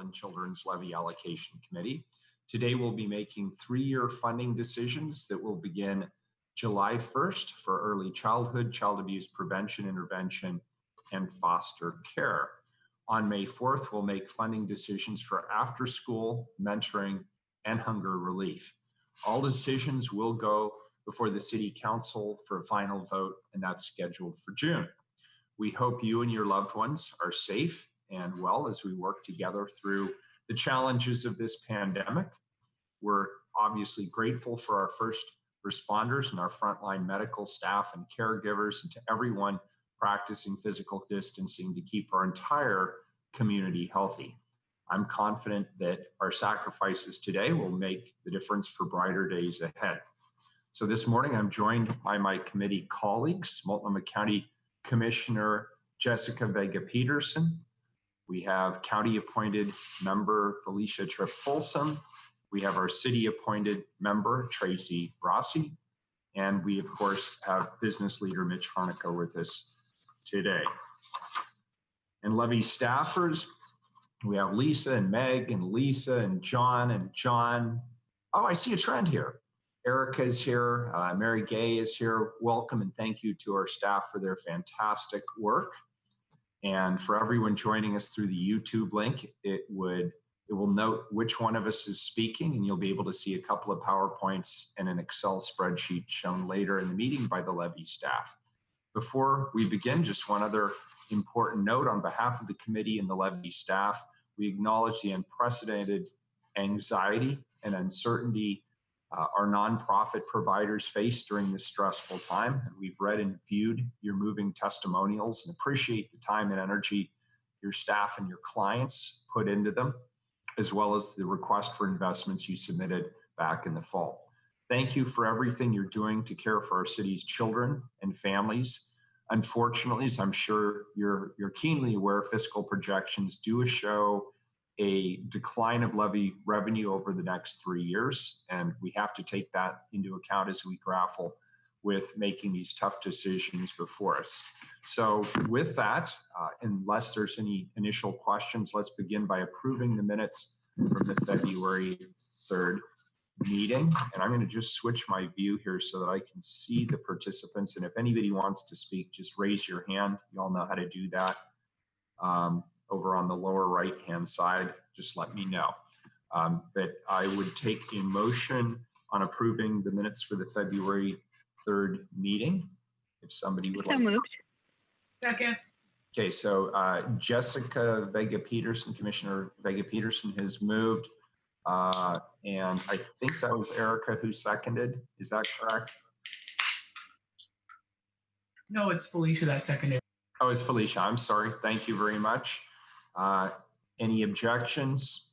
Portland Children's Levy Allocation Committee. Today we'll be making 3-year funding decisions that will begin July 1st for early childhood, child abuse prevention, intervention, and foster care. On May 4th, we'll make funding decisions for after school, mentoring, and hunger relief. All decisions will go before the City Council for a final vote, and that's scheduled for June. We hope you and your loved ones are safe and well as we work together through the challenges of this pandemic. We're obviously grateful for our first responders and our frontline medical staff and caregivers, and to everyone practicing physical distancing to keep our entire community healthy. I'm confident that our sacrifices today will make the difference for brighter days ahead. So this morning, I'm joined by my committee colleagues, Multnomah County Commissioner Jessica Vega-Peterson. We have county-appointed member Felicia Tripp-Folsom. We have our city-appointed member, Tracy Rossi. And we, of course, have business leader Mitch Harnica with us today. And Levy staffers, we have Lisa and Meg and Lisa and John. Oh, I see a trend here. Erica is here, Mary Gay is here. Welcome and thank you to our staff for their fantastic work. And for everyone joining us through the YouTube link, it will note which one of us is speaking, and you'll be able to see a couple of PowerPoints and an Excel spreadsheet shown later in the meeting by the Levy staff. Before we begin, just one other important note on behalf of the committee and the Levy staff. We acknowledge the unprecedented anxiety and uncertainty our nonprofit providers face during this stressful time. And we've read and viewed your moving testimonials and appreciate the time and energy your staff and your clients put into them, as well as the request for investments you submitted back in the fall. Thank you for everything you're doing to care for our city's children and families. Unfortunately, as I'm sure you're keenly aware, fiscal projections do show a decline of levy revenue over the next 3 years, and we have to take that into account as we grapple with making these tough decisions before us. So with that, unless there's any initial questions, let's begin by approving the minutes from the February 3rd meeting. And I'm going to just switch my view here so that I can see the participants. And if anybody wants to speak, just raise your hand. You all know how to do that. Over on the lower right-hand side, just let me know. But I would take a motion on approving the minutes for the February 3rd meeting. If somebody would like. So moved. Second. Okay, so Jessica Vega-Peterson, Commissioner Vega-Peterson has moved. And I think that was Erica who seconded. Is that correct? No, it's Felicia that seconded. Oh, it's Felicia. I'm sorry. Thank you very much. Any objections?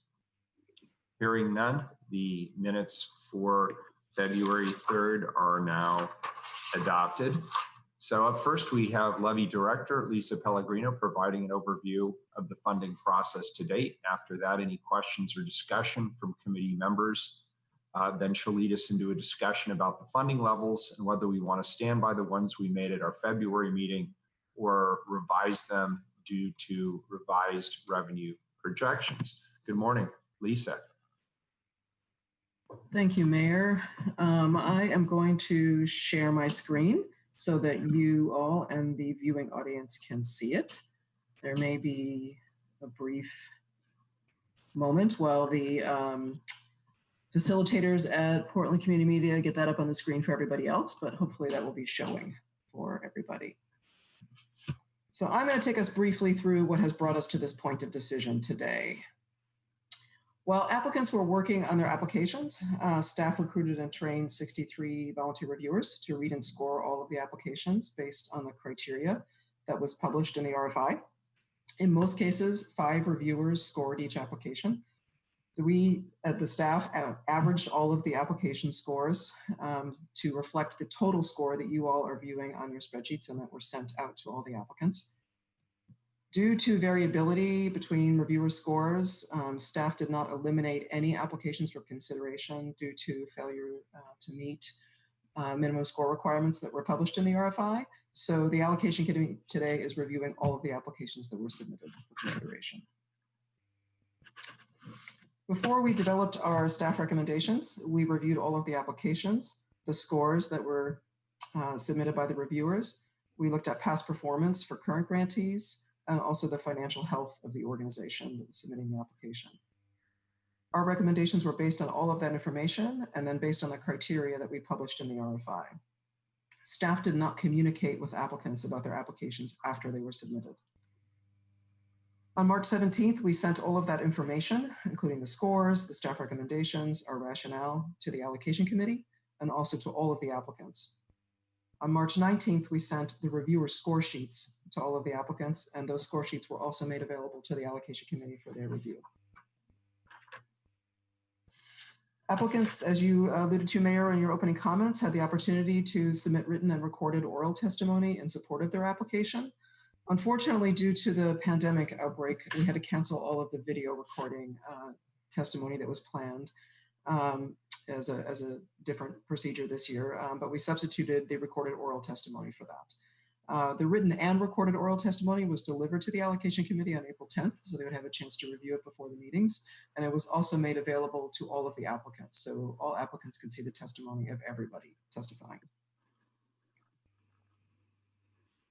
Hearing none, the minutes for February 3rd are now adopted. So up first, we have Levy Director Lisa Pellegrino providing an overview of the funding process to date. After that, any questions or discussion from committee members. Then she'll lead us into a discussion about the funding levels and whether we want to stand by the ones we made at our February meeting or revise them due to revised revenue projections. Good morning, Lisa. Thank you, Mayor. I am going to share my screen so that you all and the viewing audience can see it. There may be a brief moment while the facilitators at Portland Community Media get that up on the screen for everybody else, but hopefully that will be showing for everybody. So I'm going to take us briefly through what has brought us to this point of decision today. While applicants were working on their applications, staff recruited and trained 63 volunteer reviewers to read and score all of the applications based on the criteria that was published in the RFI. In most cases, 5 reviewers scored each application. We, at the staff, averaged all of the application scores to reflect the total score that you all are viewing on your spreadsheets and that were sent out to all the applicants. Due to variability between reviewer scores, staff did not eliminate any applications for consideration due to failure to meet minimum score requirements that were published in the RFI. So the allocation committee today is reviewing all of the applications that were submitted for consideration. Before we developed our staff recommendations, we reviewed all of the applications, the scores that were submitted by the reviewers. We looked at past performance for current grantees and also the financial health of the organization that was submitting the application. Our recommendations were based on all of that information and then based on the criteria that we published in the RFI. Staff did not communicate with applicants about their applications after they were submitted. On March 17th, we sent all of that information, including the scores, the staff recommendations, our rationale, to the allocation committee, and also to all of the applicants. On March 19th, we sent the reviewer score sheets to all of the applicants, and those score sheets were also made available to the allocation committee for their review. Applicants, as you alluded to, Mayor, in your opening comments, had the opportunity to submit written and recorded oral testimony in support of their application. Unfortunately, due to the pandemic outbreak, we had to cancel all of the video recording testimony that was planned as a different procedure this year, but we substituted the recorded oral testimony for that. The written and recorded oral testimony was delivered to the allocation committee on April 10th, so they would have a chance to review it before the meetings, and it was also made available to all of the applicants, so all applicants could see the testimony of everybody testifying.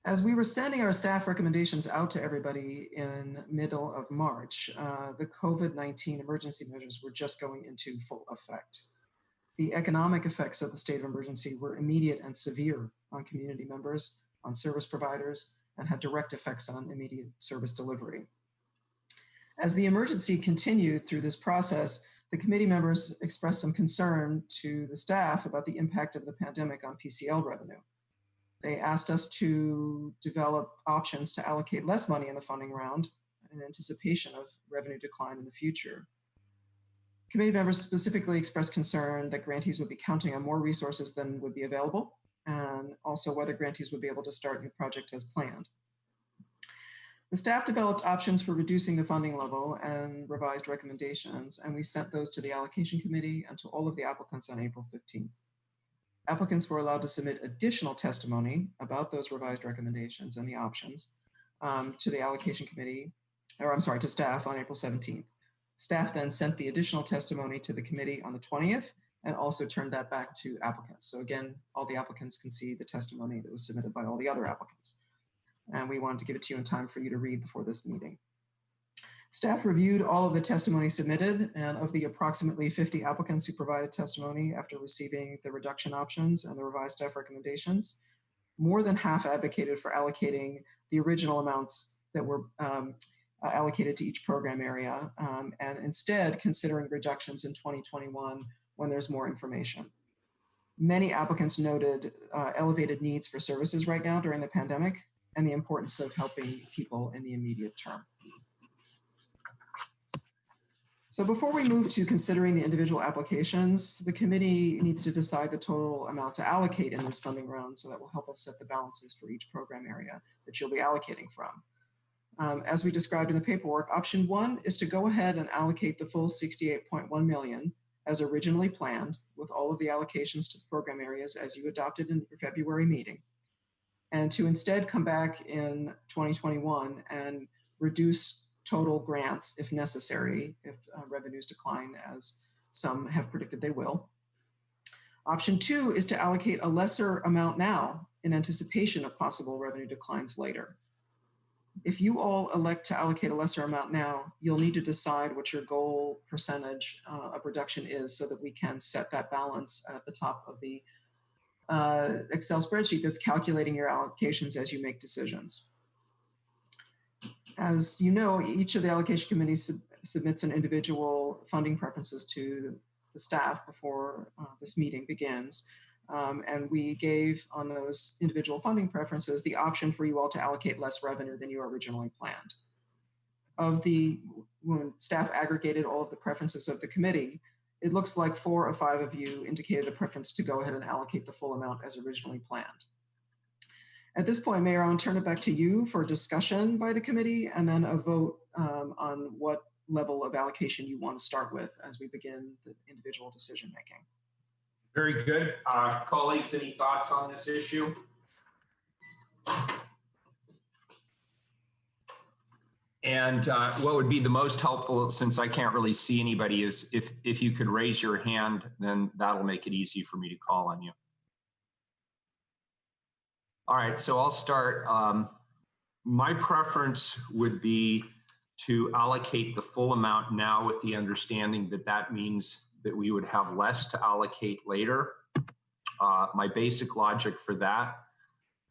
As we were sending our staff recommendations out to everybody in middle of March, the COVID-19 emergency measures were just going into full effect. The economic effects of the state of emergency were immediate and severe on community members, on service providers, and had direct effects on immediate service delivery. As the emergency continued through this process, the committee members expressed some concern to the staff about the impact of the pandemic on PCL revenue. They asked us to develop options to allocate less money in the funding round in anticipation of revenue decline in the future. Committee members specifically expressed concern that grantees would be counting on more resources than would be available, and also whether grantees would be able to start new projects as planned. The staff developed options for reducing the funding level and revised recommendations, and we sent those to the allocation committee and to all of the applicants on April 15th. Applicants were allowed to submit additional testimony about those revised recommendations and the options to the allocation committee, to staff on April 17th. Staff then sent the additional testimony to the committee on the 20th and also turned that back to applicants. So again, all the applicants can see the testimony that was submitted by all the other applicants. And we wanted to give it to you in time for you to read before this meeting. Staff reviewed all of the testimony submitted, and of the approximately 50 applicants who provided testimony after receiving the reduction options and the revised staff recommendations, more than half advocated for allocating the original amounts that were allocated to each program area, and instead considering reductions in 2021 when there's more information. Many applicants noted elevated needs for services right now during the pandemic and the importance of helping people in the immediate term. So before we move to considering the individual applications, the committee needs to decide the total amount to allocate in this funding round, so that will help us set the balances for each program area that you'll be allocating from. As we described in the paperwork, option 1 is to go ahead and allocate the full $68.1 million as originally planned, with all of the allocations to the program areas as you adopted in your February meeting, and to instead come back in 2021 and reduce total grants if necessary, if revenues decline, as some have predicted they will. Option 2 is to allocate a lesser amount now in anticipation of possible revenue declines later. If you all elect to allocate a lesser amount now, you'll need to decide what your goal percentage of reduction is so that we can set that balance at the top of the Excel spreadsheet that's calculating your allocations as you make decisions. As you know, each of the allocation committees submits an individual funding preferences to the staff before this meeting begins. And we gave on those individual funding preferences the option for you all to allocate less revenue than you originally planned. When staff aggregated all of the preferences of the committee, it looks like 4 or 5 of you indicated a preference to go ahead and allocate the full amount as originally planned. At this point, Mayor, I want to turn it back to you for discussion by the committee and then a vote on what level of allocation you want to start with as we begin the individual decision making. Very good. Colleagues, any thoughts on this issue? And what would be the most helpful, since I can't really see anybody, is if you could raise your hand, then that'll make it easy for me to call on you. All right, so I'll start. My preference would be to allocate the full amount now, with the understanding that that means that we would have less to allocate later. My basic logic for that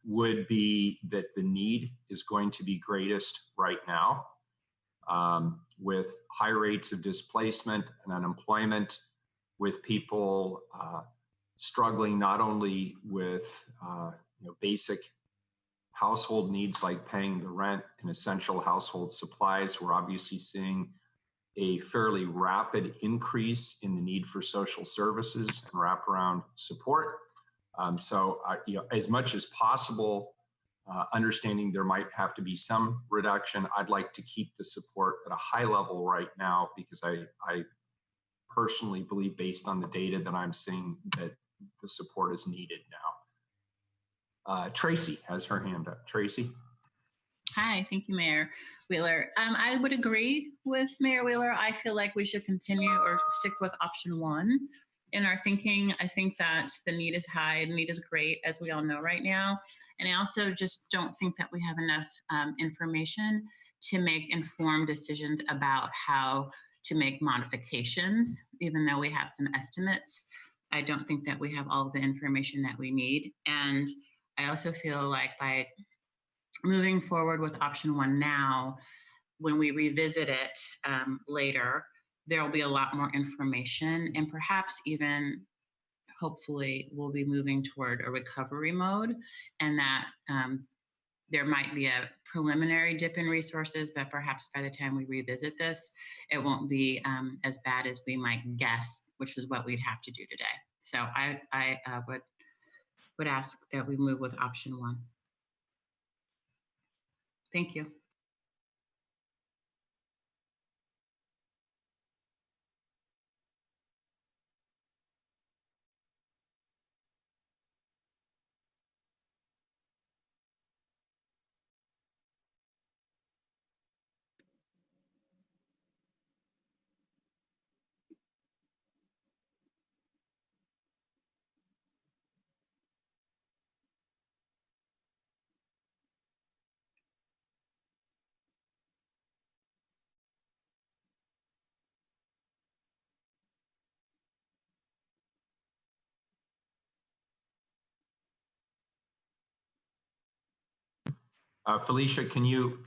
would be that the need is going to be greatest right now, with high rates of displacement and unemployment, with people struggling not only with basic household needs like paying the rent and essential household supplies. We're obviously seeing a fairly rapid increase in the need for social services and wraparound support. So, as much as possible, understanding there might have to be some reduction, I'd like to keep the support at a high level right now, because I personally believe, based on the data that I'm seeing, that the support is needed now. Tracy has her hand up. Tracy. Hi, thank you, Mayor Wheeler. I would agree with Mayor Wheeler. I feel like we should continue or stick with option one in our thinking. I think that the need is high, the need is great, as we all know right now. And I also just don't think that we have enough information to make informed decisions about how to make modifications, even though we have some estimates. I don't think that we have all of the information that we need. And I also feel like by moving forward with option one now, when we revisit it later, there will be a lot more information, and perhaps even, hopefully, we'll be moving toward a recovery mode, and that there might be a preliminary dip in resources, but perhaps by the time we revisit this, it won't be as bad as we might guess, which is what we'd have to do today. So I would ask that we move with option one. Thank you. Felicia, can you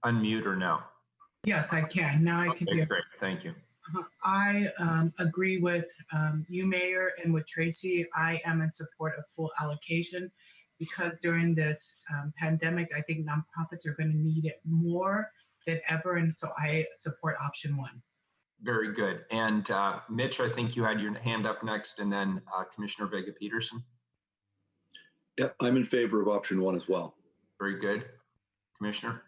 unmute or no? Yes, I can. Now I can Okay, hear. great. Thank you. I agree with you, Mayor, and with Tracy. I am in support of full allocation, because during this pandemic, I think nonprofits are going to need it more than ever. And so I support option one. Very good. And Mitch, I think you had your hand up next, and then Commissioner Vega-Peterson. Yep, I'm in favor of option one as well. Very good. Commissioner?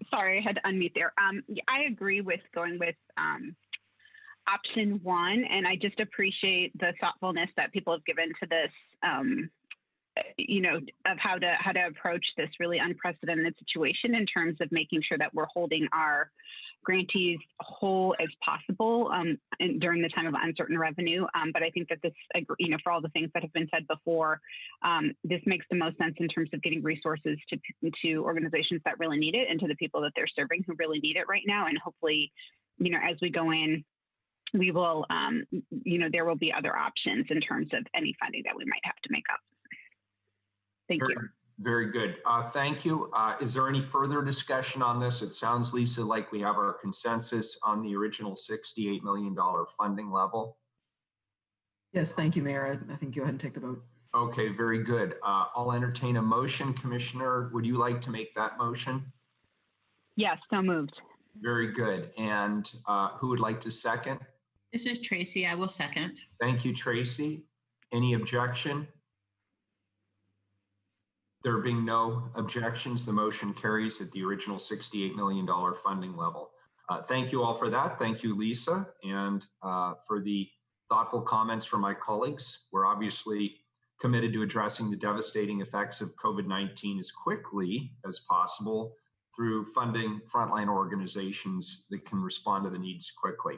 Sorry, I had to unmute there. I agree with going with option one, and I just appreciate the thoughtfulness that people have given to this, of how to approach this really unprecedented situation in terms of making sure that we're holding our grantees whole as possible during the time of uncertain revenue. But I think that this, for all the things that have been said before, this makes the most sense in terms of getting resources to organizations that really need it, and to the people that they're serving who really need it right now. And hopefully, as we go in, we will, there will be other options in terms of any funding that we might have to make up. Thank you. Very good. Thank you. Is there any further discussion on this? It sounds, Lisa, like we have our consensus on the original $68 million funding level. Yes, thank you, Mayor. I think go ahead and take the vote. Okay, very good. I'll entertain a motion. Commissioner, would you like to make that motion? Yes, so moved. Very good. And who would like to second? This is Tracy. I will second. Thank you, Tracy. Any objection? There being no objections, the motion carries at the original $68 million funding level. Thank you all for that. Thank you, Lisa, and for the thoughtful comments from my colleagues. We're obviously committed to addressing the devastating effects of COVID-19 as quickly as possible through funding frontline organizations that can respond to the needs quickly.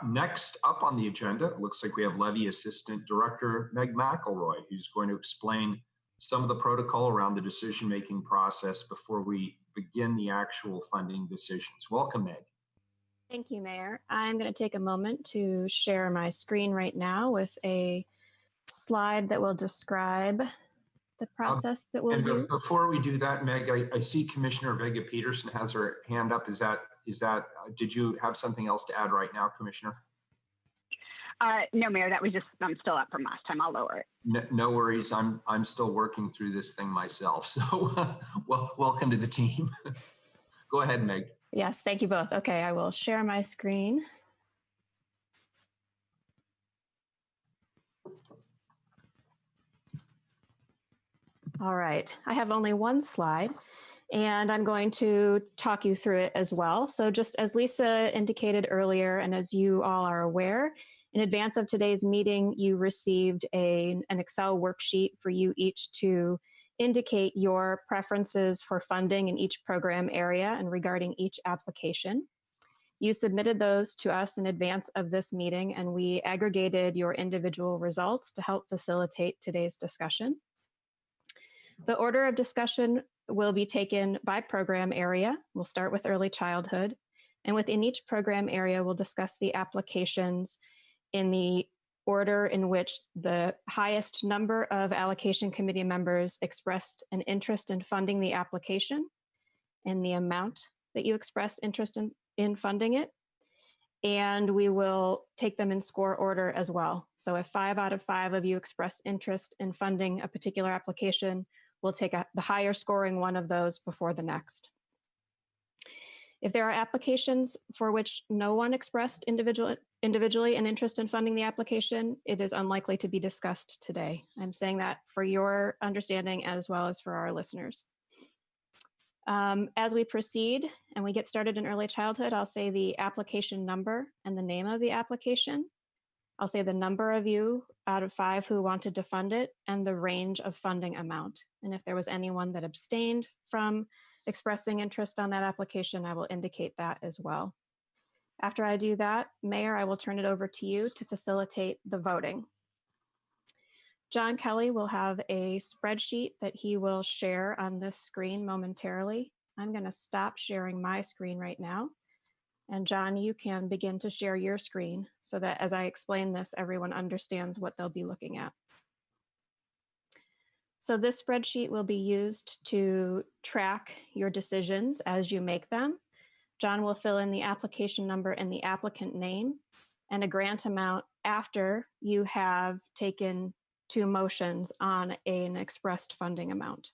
Next up on the agenda, it looks like we have Levy Assistant Director Meg McElroy, who's going to explain some of the protocol around the decision-making process before we begin the actual funding decisions. Welcome, Meg. Thank you, Mayor. I'm going to take a moment to share my screen right now with a slide that will describe the process that we'll use. Before we do that, Meg, I see Commissioner Vega Peterson has her hand up. Is that, did you have something else to add right now, Commissioner? No, Mayor, that was just, I'm still up from last time. I'll lower it. No worries. I'm still working through this thing myself. So well, welcome to the team. Go ahead, Meg. Yes, thank you both. Okay, I will share my screen. All right, I have only one slide and I'm going to talk you through it as well. So just as Lisa indicated earlier, and as you all are aware, in advance of today's meeting, you received an Excel worksheet for you each to indicate your preferences for funding in each program area and regarding each application. You submitted those to us in advance of this meeting, and we aggregated your individual results to help facilitate today's discussion. The order of discussion will be taken by program area. We'll start with early childhood, and within each program area, we'll discuss the applications in the order in which the highest number of allocation committee members expressed an interest in funding the application and the amount that you expressed interest in funding it. And we will take them in score order as well. So if 5 out of 5 of you express interest in funding a particular application, we'll take the higher scoring one of those before the next. If there are applications for which no one expressed individually an interest in funding the application, it is unlikely to be discussed today. I'm saying that for your understanding as well as for our listeners. As we proceed and we get started in early childhood, I'll say the application number and the name of the application. I'll say the number of you out of 5 who wanted to fund it and the range of funding amount. And if there was anyone that abstained from expressing interest on that application, I will indicate that as well. After I do that, Mayor, I will turn it over to you to facilitate the voting. John Kelly will have a spreadsheet that he will share on this screen momentarily. I'm going to stop sharing my screen right now. And John, you can begin to share your screen so that as I explain this, everyone understands what they'll be looking at. So this spreadsheet will be used to track your decisions as you make them. John will fill in the application number and the applicant name and a grant amount after you have taken 2 motions on an expressed funding amount.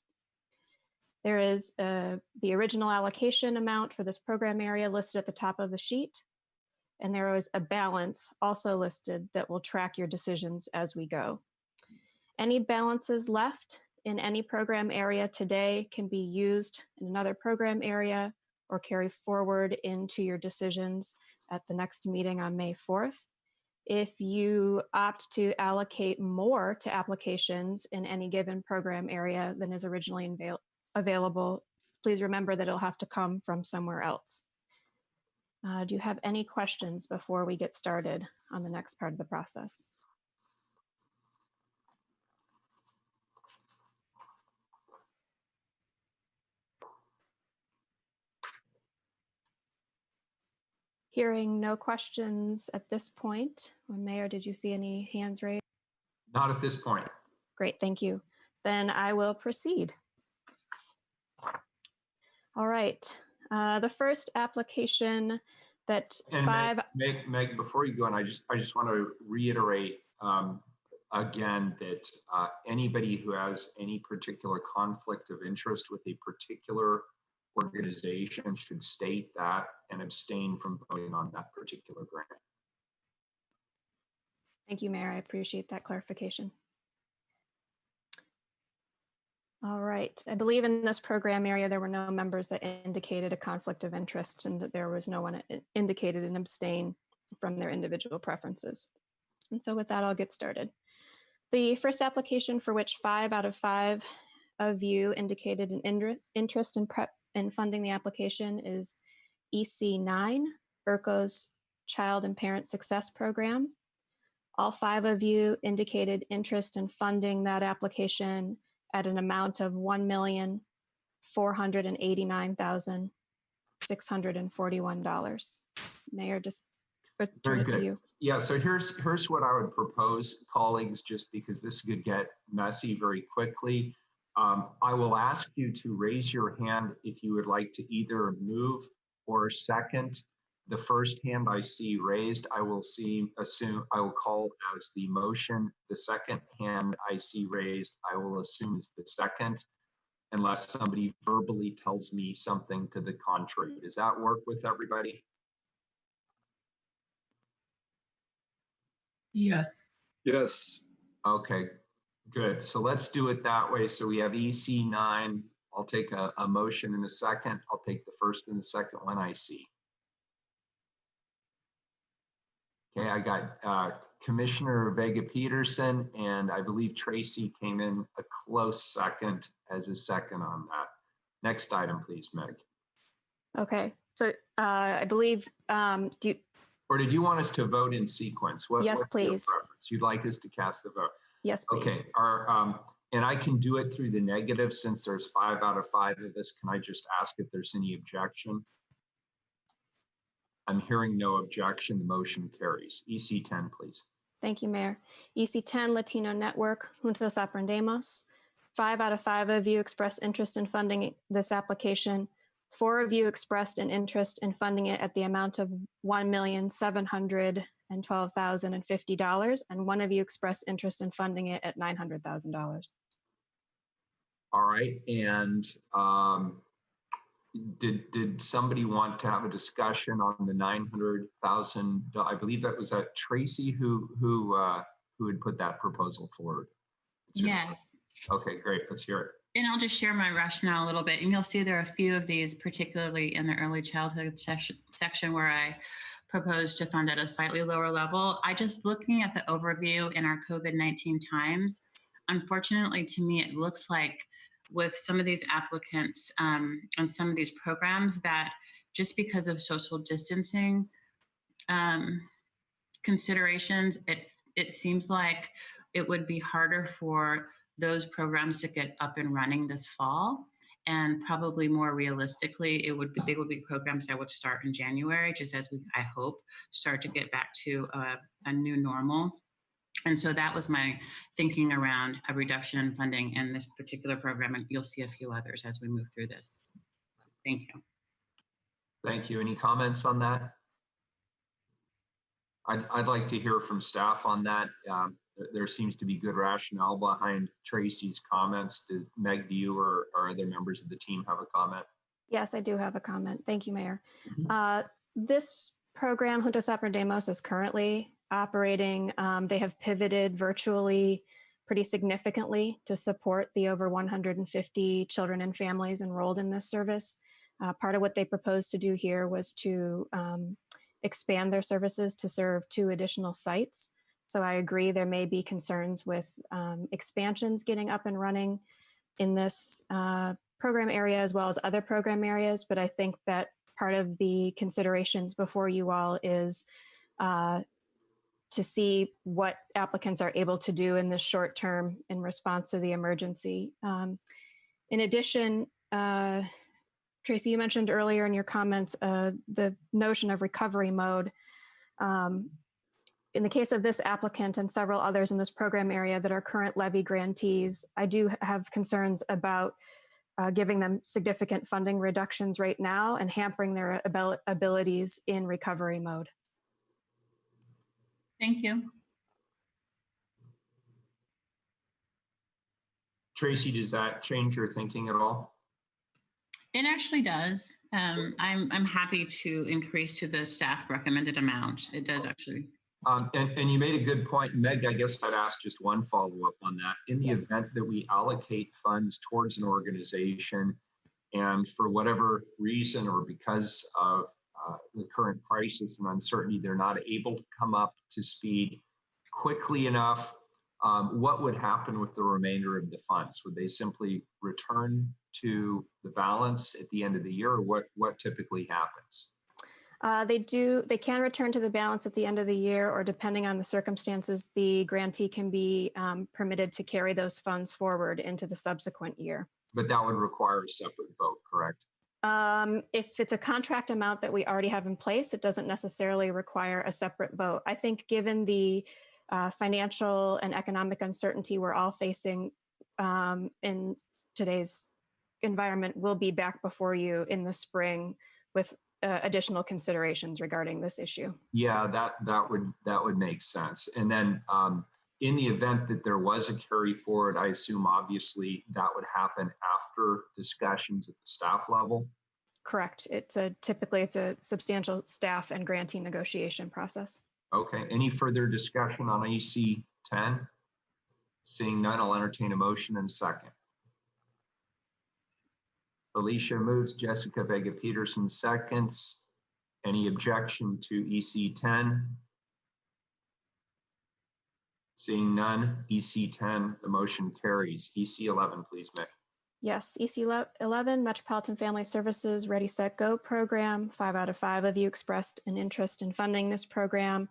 There is the original allocation amount for this program area listed at the top of the sheet, and there is a balance also listed that will track your decisions as we go. Any balances left in any program area today can be used in another program area or carry forward into your decisions at the next meeting on May 4th. If you opt to allocate more to applications in any given program area than is originally available, please remember that it'll have to come from somewhere else. Do you have any questions before we get started on the next part of the process? Hearing no questions at this point. Mayor, did you see any hands raised? Not at this point. Great, thank you. Then I will proceed. All right, the first application that and Meg, before you go on, I just want to reiterate again that anybody who has any particular conflict of interest with a particular organization should state that and abstain from voting on that particular grant. Thank you, Mayor. I appreciate that clarification. All right. I believe in this program area, there were no members that indicated a conflict of interest and that there was no one indicated an abstain from their individual preferences. And so with that, I'll get started. The first application, for which 5 out of 5 of you indicated an interest in funding the application, is EC9, ERCO's Child and Parent Success Program. All 5 of you indicated interest in funding that application at an amount of $1,489,641. Mayor, just turn it to you. Yeah, so here's what I would propose, colleagues, just because this could get messy very quickly. I will ask you to raise your hand if you would like to either move or second. The first hand I see raised, I will call as the motion. The second hand I see raised, I will assume is the second, unless somebody verbally tells me something to the contrary. Does that work with everybody? Yes. Yes. Okay, good. So let's do it that way. So we have EC9. I'll take a motion in a second. I'll take the first and the second one I see. Okay, I got Commissioner Vega Peterson, and I believe Tracy came in a close second as a second on that. Next item, please, Meg. Okay, so I believe, or did you want us to vote in sequence? Yes, please. You'd like us to cast the vote? Yes, please. Okay, and I can do it through the negative since there's 5 out of 5 of this. Can I just ask if there's any objection? I'm hearing no objection. The motion carries. EC10, please. Thank you, Mayor. EC10, Latino Network, Juntos Aprendemos. 5 out of 5 of you expressed interest in funding this application. 4 of you expressed an interest in funding it at the amount of $1,712,050, and 1 of you expressed interest in funding it at $900,000. All right, and did somebody want to have a discussion on the $900,000? I believe that was Tracy who had put that proposal forward. Yes. Okay, great. Let's hear it. And I'll just share my rationale a little bit. And you'll see there are a few of these, particularly in the early childhood section where I proposed to fund at a slightly lower level. I just looking at the overview in our COVID-19 times, unfortunately to me, it looks like with some of these applicants and some of these programs that just because of social distancing considerations, it seems like it would be harder for those programs to get up and running this fall. And probably more realistically, they would be programs that would start in January, just as we, I hope, start to get back to a new normal. And so that was my thinking around a reduction in funding in this particular program. And you'll see a few others as we move through this. Thank you. Thank you. Any comments on that? I'd like to hear from staff on that. There seems to be good rationale behind Tracy's comments. Meg, do you or other members of the team have a comment? Yes, I do have a comment. Thank you, Mayor. This program, Juntos Aprendemos, is currently operating. They have pivoted virtually pretty significantly to support the over 150 children and families enrolled in this service. Part of what they proposed to do here was to expand their services to serve 2 additional sites. So I agree there may be concerns with expansions getting up and running in this program area as well as other program areas. But I think that part of the considerations before you all is to see what applicants are able to do in the short term in response to the emergency. In addition, Tracy, you mentioned earlier in your comments the notion of recovery mode. In the case of this applicant and several others in this program area that are current Levy grantees, I do have concerns about giving them significant funding reductions right now and hampering their abilities in recovery mode. Thank you. Tracy, does that change your thinking at all? It actually does. I'm happy to increase to the staff recommended amount. It does actually. And you made a good point, Meg. I guess I'd ask just one follow-up on that. In the event that we allocate funds towards an organization and for whatever reason or because of the current crisis and uncertainty, they're not able to come up to speed quickly enough what would happen with the remainder of the funds? Would they simply return to the balance at the end of the year, or what typically happens? They can return to the balance at the end of the year, or depending on the circumstances, the grantee can be permitted to carry those funds forward into the subsequent year. But that would require a separate vote, correct? If it's a contract amount that we already have in place, it doesn't necessarily require a separate vote. I think given the financial and economic uncertainty we're all facing in today's environment, we'll be back before you in the spring with additional considerations regarding this issue. Yeah, that would make sense. And then in the event that there was a carry forward, I assume obviously that would happen after discussions at the staff level. Correct. Typically it's a substantial staff and grantee negotiation process. Okay. Any further discussion on EC 10? Seeing none, I'll entertain a motion in a second. Alicia moves, Jessica Vega Peterson seconds. Any objection to EC 10? Seeing none, EC 10, the motion carries. EC 11, please, Mick. Yes, EC 11, Metropolitan Family Services Ready, Set, Go program. 5 out of 5 of you expressed an interest in funding this program.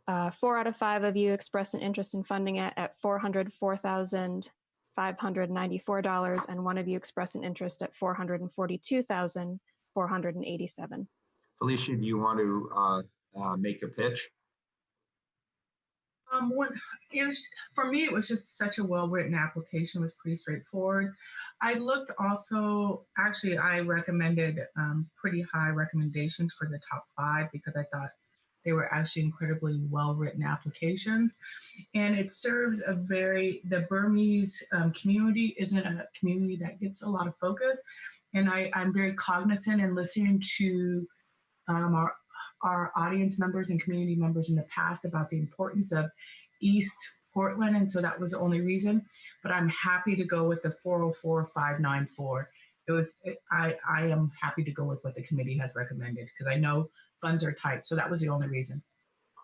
4 out of 5 of you expressed an interest in funding it at $404,594, and 1 of you expressed an interest at $442,487. Felicia, do you want to make a pitch? For me, it was just such a well-written application. It was pretty straightforward. I looked also, actually, I recommended pretty high recommendations for the top 5 because I thought they were actually incredibly well-written applications. And it serves the Burmese community isn't a community that gets a lot of focus. And I'm very cognizant and listening to our audience members and community members in the past about the importance of East Portland. And so that was the only reason, but I'm happy to go with the 404,594. I am happy to go with what the committee has recommended because I know funds are tight. So that was the only reason.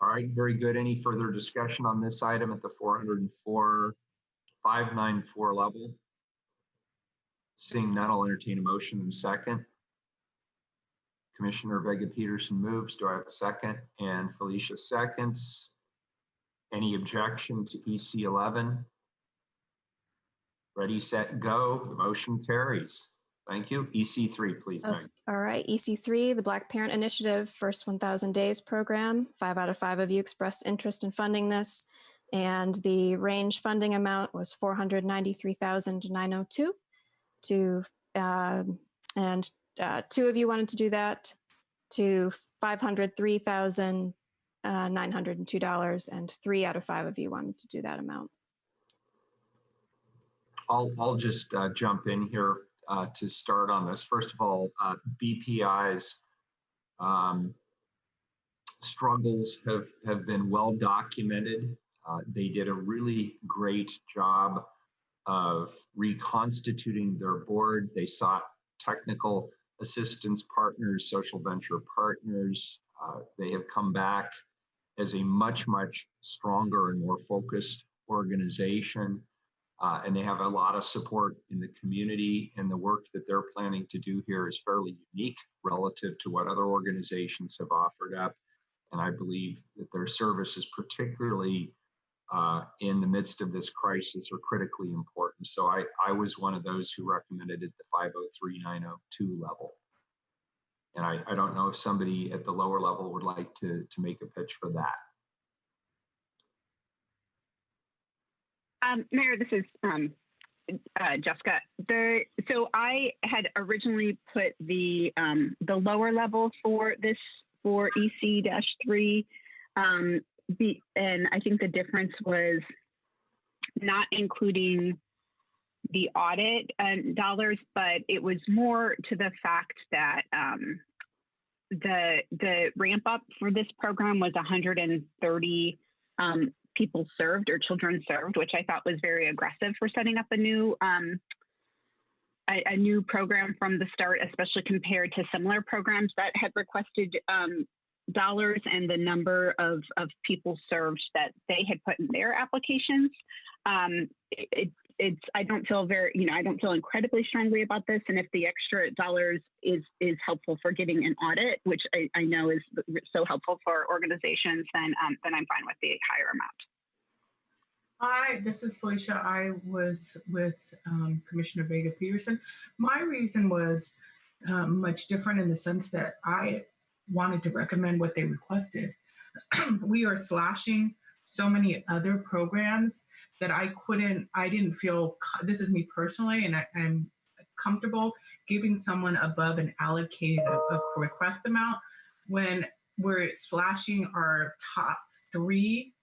All right, very good. Any further discussion on this item at the 404,594 level? Seeing none, I'll entertain a motion in a second. Commissioner Vega Peterson moves. Do I have a second? And Felicia seconds. Any objection to EC 11? Ready, set, go. The motion carries. Thank you. EC 3, please. All right, EC 3, the Black Parent Initiative First 1,000 Days program. 5 out of 5 of you expressed interest in funding this, and the range funding amount was $493,902. And 2 of you wanted to do that to $503,902, and 3 out of 5 of you wanted to do that amount. I'll just jump in here to start on this. First of all, BPI's struggles have been well documented. They did a really great job of reconstituting their board. They sought technical assistance partners, social venture partners. They have come back as a much, much stronger and more focused organization. And they have a lot of support in the community, and the work that they're planning to do here is fairly unique relative to what other organizations have offered up. And I believe that their services, particularly in the midst of this crisis, are critically important. So I was one of those who recommended at the 503,902 level. And I don't know if somebody at the lower level would like to make a pitch for that. Mayor, this is Jessica. So I had originally put the lower level for EC-3, and I think the difference was not including the audit dollars, but it was more to the fact that the ramp up for this program was 130 people served or children served, which I thought was very aggressive for setting up a new program from the start, especially compared to similar programs that had requested dollars and the number of people served that they had put in their applications. I don't feel I don't feel incredibly strongly about this. And if the extra dollars is helpful for getting an audit, which I know is so helpful for organizations, then I'm fine with the higher amount. This is Felicia. I was with Commissioner Vega Peterson. My reason was much different in the sense that I wanted to recommend what they requested. We are slashing so many other programs that I didn't feel, this is me personally, and I'm comfortable giving someone above an allocated a request amount when we're slashing our top three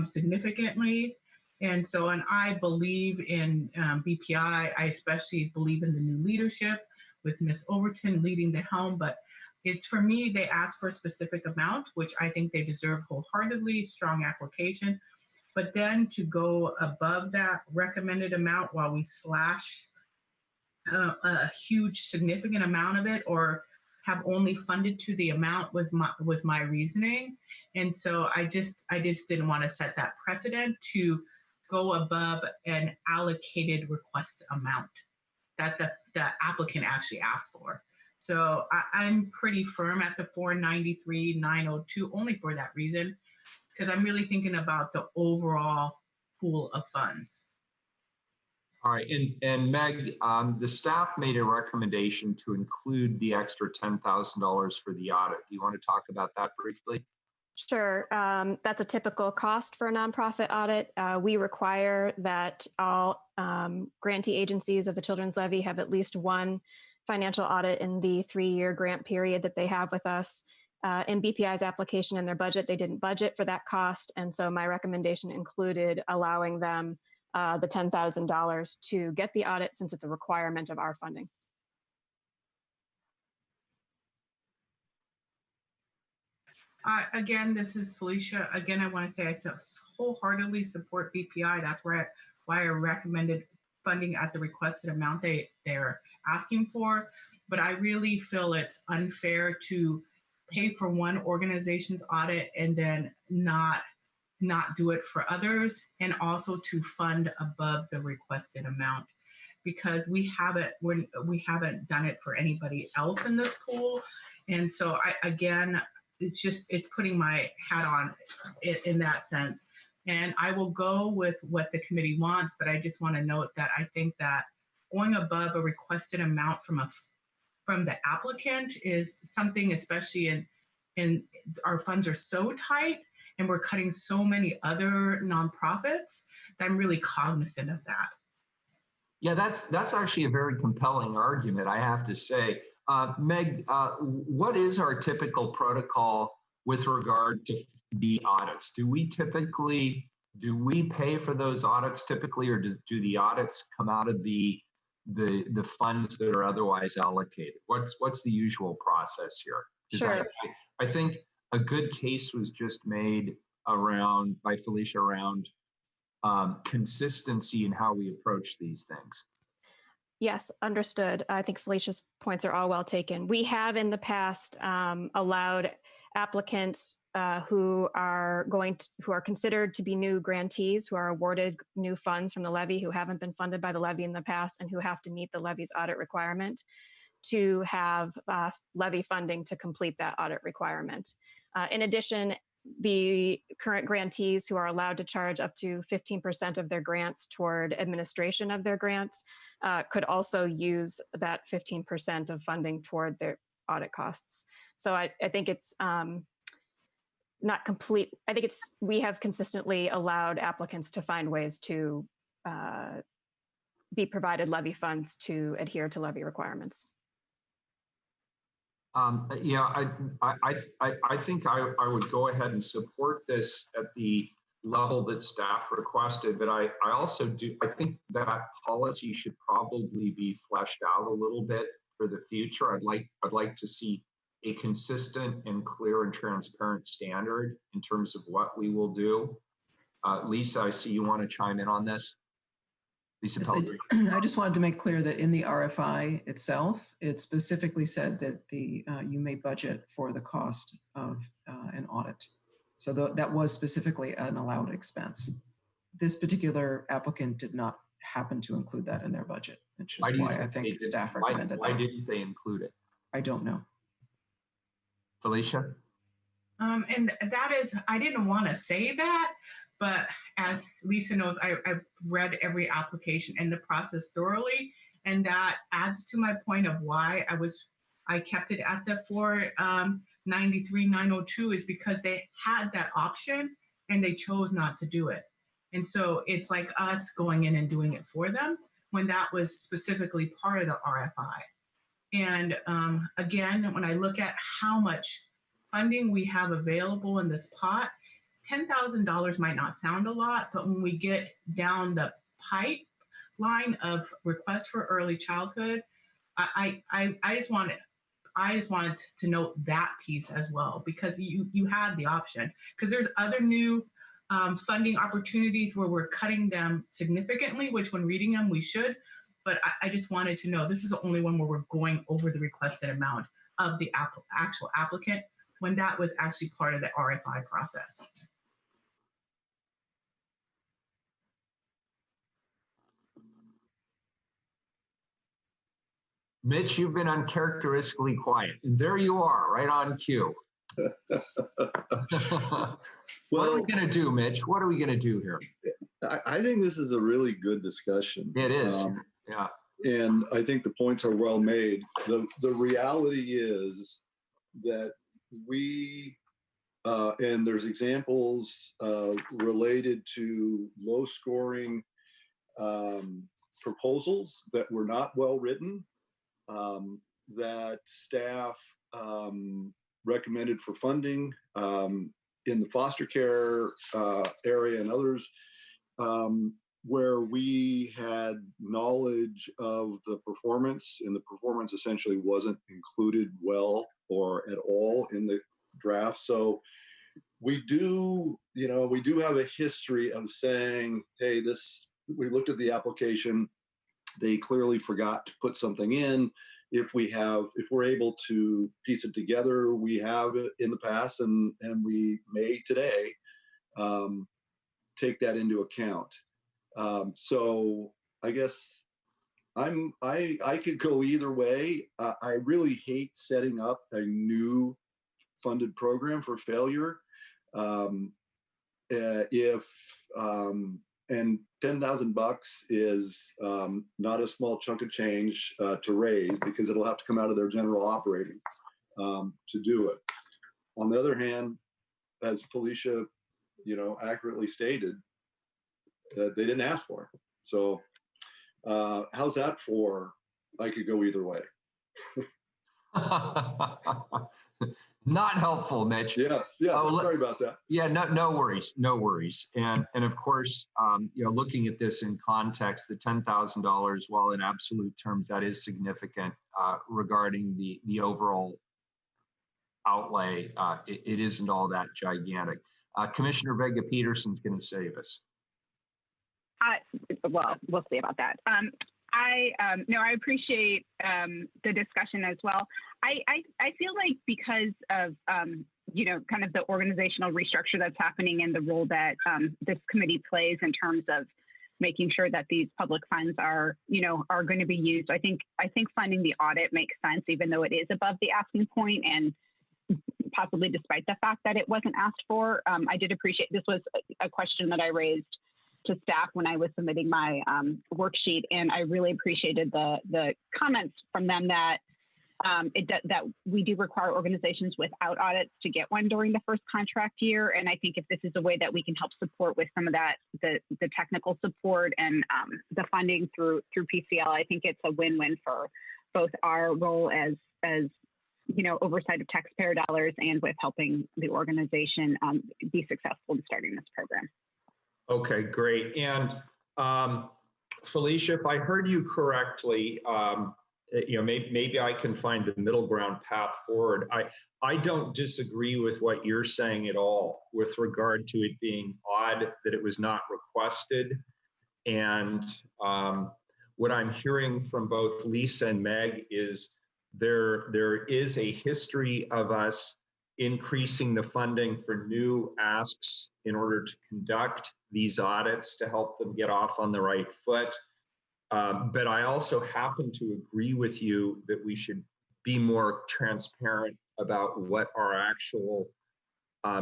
significantly. And so, and I believe in BPI. I especially believe in the new leadership with Ms. Overton leading the helm. But it's, for me, they ask for a specific amount, which I think they deserve wholeheartedly, strong application. But then to go above that recommended amount while we slash a huge significant amount of it, or have only funded to the amount, was my reasoning. And so I just didn't want to set that precedent to go above an allocated request amount that the applicant actually asked for. So I'm pretty firm at the 493,902 only for that reason, because I'm really thinking about the overall pool of funds. All right, and Meg, the staff made a recommendation to include the extra $10,000 for the audit. Do you want to talk about that briefly? Sure. That's a typical cost for a nonprofit audit. We require that all grantee agencies of the Children's Levy have at least one financial audit in the 3-year grant period that they have with us. In BPI's application and their budget, they didn't budget for that cost. And so my recommendation included allowing them the $10,000 to get the audit, since it's a requirement of our funding. Again, this is Felicia. Again, I want to say I wholeheartedly support BPI. That's why I recommended funding at the requested amount they're asking for. But I really feel it's unfair to pay for one organization's audit and then not do it for others, and also to fund above the requested amount, because we haven't done it for anybody else in this pool. And so it's putting my hat on in that sense. And I will go with what the committee wants, but I just want to note that I think that going above a requested amount from the applicant is something, especially in our funds are so tight and we're cutting so many other nonprofits, that I'm really cognizant of that. Yeah, that's actually a very compelling argument, I have to say. Meg, what is our typical protocol with regard to the audits? Do we pay for those audits typically, or do the audits come out of the funds that are otherwise allocated? What's the usual process here? Sure. I think a good case was just made by Felicia around consistency in how we approach these things. Yes, understood. I think Felicia's points are all well taken. We have in the past allowed applicants who are considered to be new grantees, who are awarded new funds from the levy, who haven't been funded by the levy in the past, and who have to meet the levy's audit requirement, to have levy funding to complete that audit requirement. In addition, the current grantees who are allowed to charge up to 15% of their grants toward administration of their grants could also use that 15% of funding toward their audit costs. So I think it's not complete. I think we have consistently allowed applicants to find ways to be provided levy funds to adhere to levy requirements. Yeah, I think I would go ahead and support this at the level that staff requested, but I also I think that policy should probably be fleshed out a little bit for the future. I'd like to see a consistent and clear and transparent standard in terms of what we will do. Lisa, I see you want to chime in on this. Lisa Yes, Pellegrini. I just wanted to make clear that in the RFI itself, it specifically said that you may budget for the cost of an audit. So that was specifically an allowed expense. This particular applicant did not happen to include that in their budget, which is why I think staff recommended why that. didn't they include it? I don't know. Felicia? And that is, I didn't want to say that, but as Lisa knows, I've read every application and the process thoroughly, and that adds to my point of why I kept it at the 493,902 is because they had that option and they chose not to do it. And so it's like us going in and doing it for them when that was specifically part of the RFI. And again, when I look at how much funding we have available in this pot, $10,000 might not sound a lot, but when we get down the pipeline of requests for early childhood, I just wanted to note that piece as well, because you had the option, because there's other new funding opportunities where we're cutting them significantly, which when reading them we should, but I just wanted to know this is the only one where we're going over the requested amount of the actual applicant when that was actually part of the RFI process. Mitch, you've been uncharacteristically quiet, and there you are, right on cue. What are we going to do, Mitch? What are we going to do here? I think this is a really good discussion. It is. Yeah. And I think the points are well made. The reality is that we, and there's examples related to low scoring proposals that were not well written, that staff recommended for funding in the foster care area and others, where we had knowledge of the performance, and the performance essentially wasn't included well or at all in the draft. So we do have a history of saying, hey, we looked at the application, they clearly forgot to put something in. If we're able to piece it together, we have it in the past, and we may today take that into account. So I guess I could go either way. I really hate setting up a new funded program for failure. And $10,000 is not a small chunk of change to raise, because it'll have to come out of their general operating to do it. On the other hand, as Felicia, accurately stated, they didn't ask for it. So how's that for? I could go either way. Not helpful, Mitch. Yeah. Sorry about that. Yeah, no worries. And of course, looking at this in context, the $10,000, while in absolute terms that is significant regarding the overall outlay, it isn't all that gigantic. Commissioner Vega Peterson's going to save us. Well, we'll see about that. I appreciate the discussion as well. I feel like because of kind of the organizational restructure that's happening and the role that this committee plays in terms of making sure that these public funds are going to be used. I think funding the audit makes sense, even though it is above the asking point, and possibly despite the fact that it wasn't asked for. I did appreciate, this was a question that I raised to staff when I was submitting my worksheet, and I really appreciated the comments from them that that we do require organizations without audits to get one during the first contract year. And I think if this is a way that we can help support with some of that, the technical support and the funding through PCL, I think it's a win-win for both our role as oversight of taxpayer dollars and with helping the organization be successful in starting this program. Okay, great. And Felicia, if I heard you correctly, maybe I can find the middle ground path forward. I don't disagree with what you're saying at all with regard to it being odd that it was not requested. And what I'm hearing from both Lisa and Meg is there is a history of us increasing the funding for new asks in order to conduct these audits to help them get off on the right foot. But I also happen to agree with you that we should be more transparent about what our actual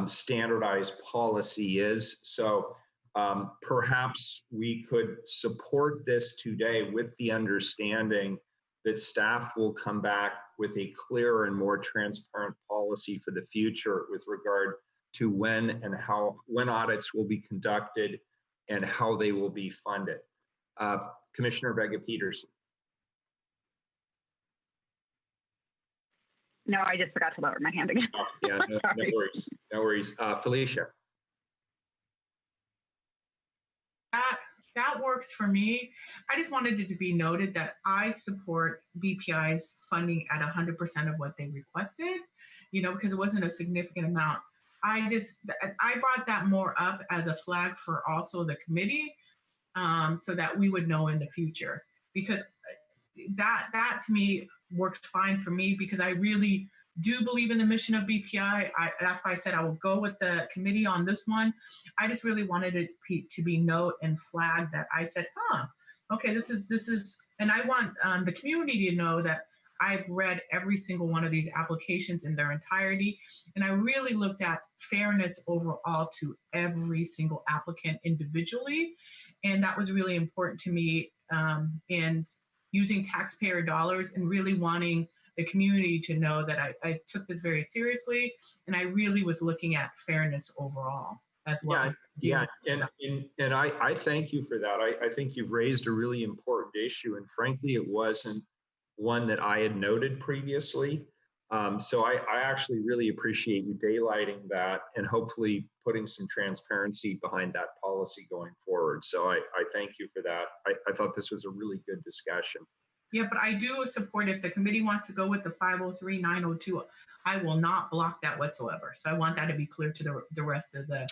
standardized policy is. So perhaps we could support this today with the understanding that staff will come back with a clearer and more transparent policy for the future with regard to when audits will be conducted and how they will be funded. Commissioner Vega-Peterson. No, I just forgot to lower my hand again. Oh, yeah, no worries. No worries. Felicia. That works for me. I just wanted it to be noted that I support BPI's funding at 100% of what they requested, because it wasn't a significant amount. I brought that more up as a flag for also the committee, so that we would know in the future, because that to me works fine for me, because I really do believe in the mission of BPI. That's why I said I will go with the committee on this one. I just really wanted it to be note and flag that I said, okay, this is, and I want the community to know that I've read every single one of these applications in their entirety. And I really looked at fairness overall to every single applicant individually. And that was really important to me, and using taxpayer dollars and really wanting the community to know that I took this very seriously, and I really was looking at fairness overall as well. Yeah, and I thank you for that. I think you've raised a really important issue, and frankly, it wasn't one that I had noted previously. So I actually really appreciate you daylighting that and hopefully putting some transparency behind that policy going forward. So I thank you for that. I thought this was a really good discussion. Yeah, but I do support, if the committee wants to go with the 503-902, I will not block that whatsoever. So I want that to be clear to the rest of the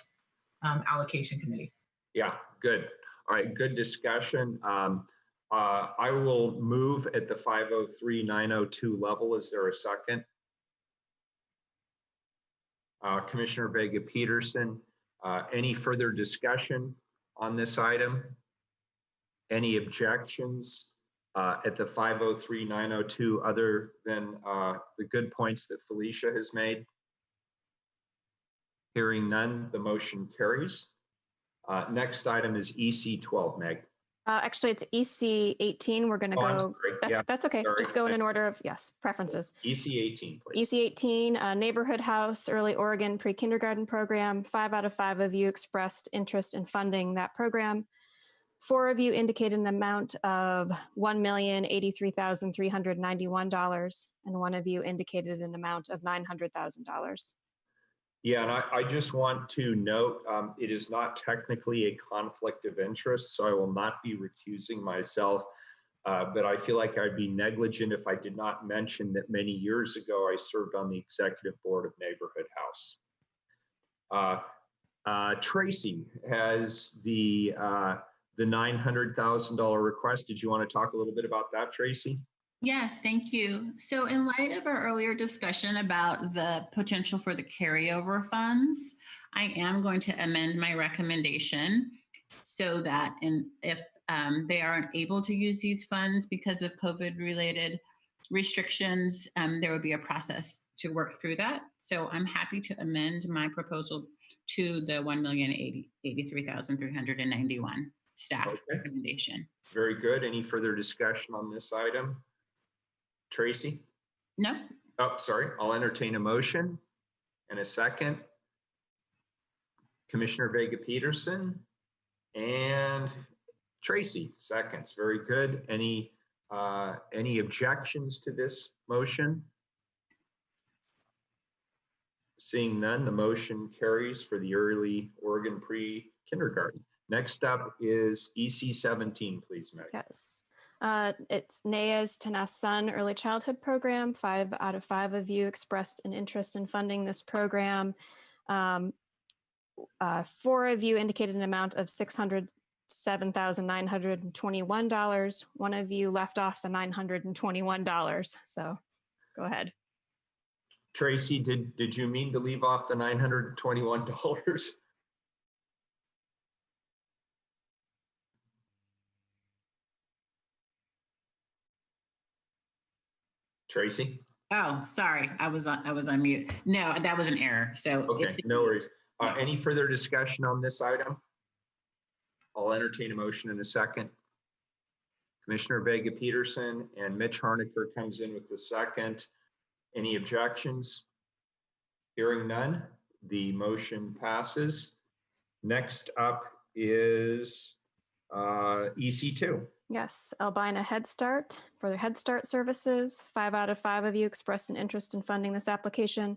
allocation committee. Yeah, good. All right, good discussion. I will move at the 503-902 level. Is there a second? Commissioner Vega-Peterson, any further discussion on this item? Any objections at the 503-902 other than the good points that Felicia has made? Hearing none, the motion carries. Next item is EC 12, Meg. Actually, it's EC 18. We're going to go. That's okay. Sorry. Just go in an order of, preferences. EC 18, please. EC 18, Neighborhood House Early Oregon Pre-Kindergarten Program. 5 out of 5 of you expressed interest in funding that program. 4 of you indicated an amount of $1,083,391, and 1 of you indicated an amount of $900,000. Yeah, and I just want to note, it is not technically a conflict of interest, so I will not be recusing myself, but I feel like I'd be negligent if I did not mention that many years ago, I served on the executive board of Neighborhood House. Tracy has the $900,000 request. Did you want to talk a little bit about that, Tracy? Yes, thank you. So in light of our earlier discussion about the potential for the carryover funds, I am going to amend my recommendation so that if they aren't able to use these funds because of COVID-related restrictions, there will be a process to work through that. So I'm happy to amend my proposal to the $1,083,391 staff recommendation. Very good. Any further discussion on this item? Tracy? No. Oh, sorry. I'll entertain a motion and a second. Commissioner Vega-Peterson and Tracy seconds. Very good. Any objections to this motion? Seeing none, the motion carries for the Early Oregon Pre-Kindergarten. Next up is EC 17, please, Meg. Yes. It's NAEA's Tanas Sun Early Childhood Program. 5 out of 5 of you expressed an interest in funding this program. 4 of you indicated an amount of $600,000 $7,921. One of you left off the $921. So go ahead. Tracy, did you mean to leave off the $921? Tracy? Oh, sorry. I was on mute. No, that was an error. So Okay, no worries. Any further discussion on this item? I'll entertain a motion in a second. Commissioner Vega Peterson and Mitch Harnicker comes in with the second. Any objections? Hearing none, the motion passes. Next up is EC2. Yes, Albina Head Start for their Head Start services. 5 out of 5 of you expressed an interest in funding this application.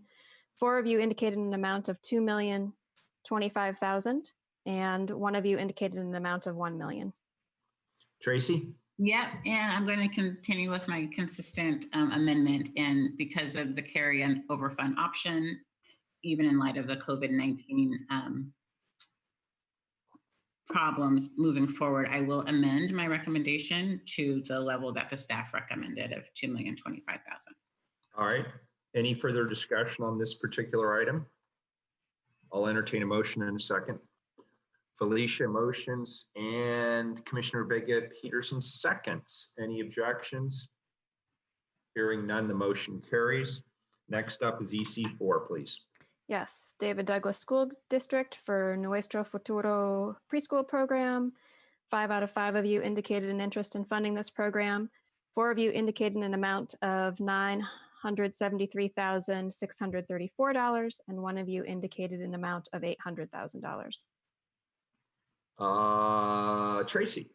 4 of you indicated an amount of $2,025,000, and 1 of you indicated an amount of $1 million. Tracy? Yep, and I'm going to continue with my consistent amendment, and because of the carry and overfund option, even in light of the COVID-19 problems moving forward, I will amend my recommendation to the level that the staff recommended of $2,025,000. All right. Any further discussion on this particular item? I'll entertain a motion in a second. Felicia motions and Commissioner Vega Peterson seconds. Any objections? Hearing none, the motion carries. Next up is EC4, please. Yes, David Douglas School District for Nuestro Futuro preschool program. 5 out of 5 of you indicated an interest in funding this program. 4 of you indicated an amount of $973,634, and 1 of you indicated an amount of $800,000. Tracy.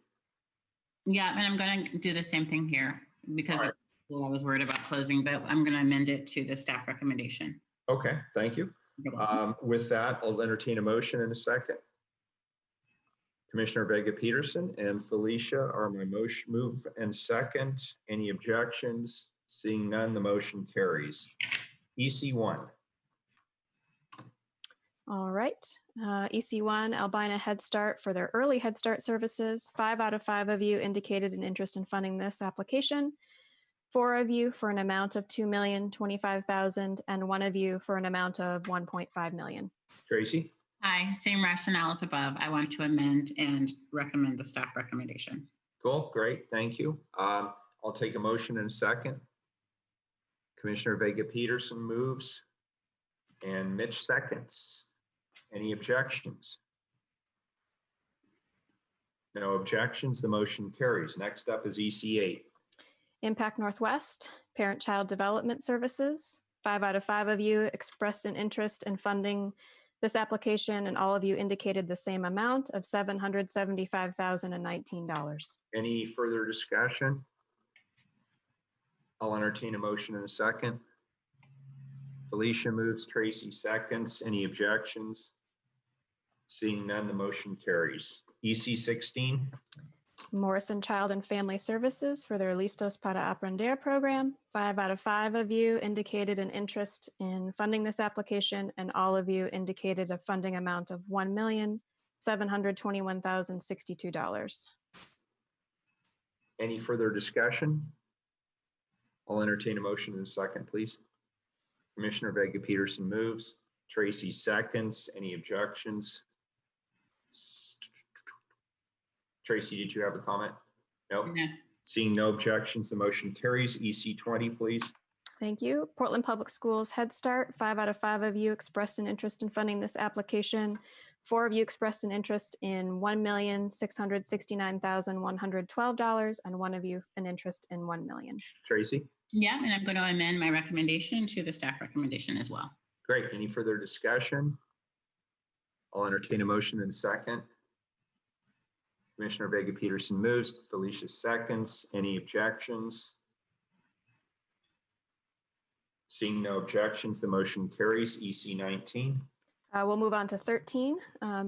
Yeah, and I'm going to do the same thing here because I was worried about closing, but I'm going to amend it to the staff recommendation. Okay, thank you. With that, I'll entertain a motion in a second. Commissioner Vega Peterson and Felicia are my motion move and second. Any objections? Seeing none, the motion carries. EC1. All right. EC1, Albina Head Start for their early Head Start services. 5 out of 5 of you indicated an interest in funding this application. 4 of you for an amount of $2,025,000, and 1 of you for an amount of $1.5 million. Tracy? Aye, same rationale as above. I want to amend and recommend the staff recommendation. Cool, great, thank you. I'll take a motion in a second. Commissioner Vega Peterson moves and Mitch seconds. Any objections? No objections, the motion carries. Next up is EC8. Impact Northwest, Parent-Child Development Services. 5 out of 5 of you expressed an interest in funding this application, and all of you indicated the same amount of $775,019. Any further discussion? I'll entertain a motion in a second. Felicia moves, Tracy seconds. Any objections? Seeing none, the motion carries. EC16. Morrison Child and Family Services for their Listos para Aprender program. 5 out of 5 of you indicated an interest in funding this application, and all of you indicated a funding amount of $1,721,062. Any further discussion? I'll entertain a motion in a second, please. Commissioner Vega Peterson moves, Tracy seconds. Any objections? Tracy, did you have a comment? Nope. No. Seeing no objections, the motion carries. EC20, please. Thank you. Portland Public Schools Head Start. 5 out of 5 of you expressed an interest in funding this application. 4 of you expressed an interest in $1,669,112, and 1 of you an interest in $1 million. Tracy? Yeah, and I'm going to amend my recommendation to the staff recommendation as well. Great. Any further discussion? I'll entertain a motion in a second. Commissioner Vega Peterson moves, Felicia seconds. Any objections? Seeing no objections, the motion carries. EC19. We'll move on to 13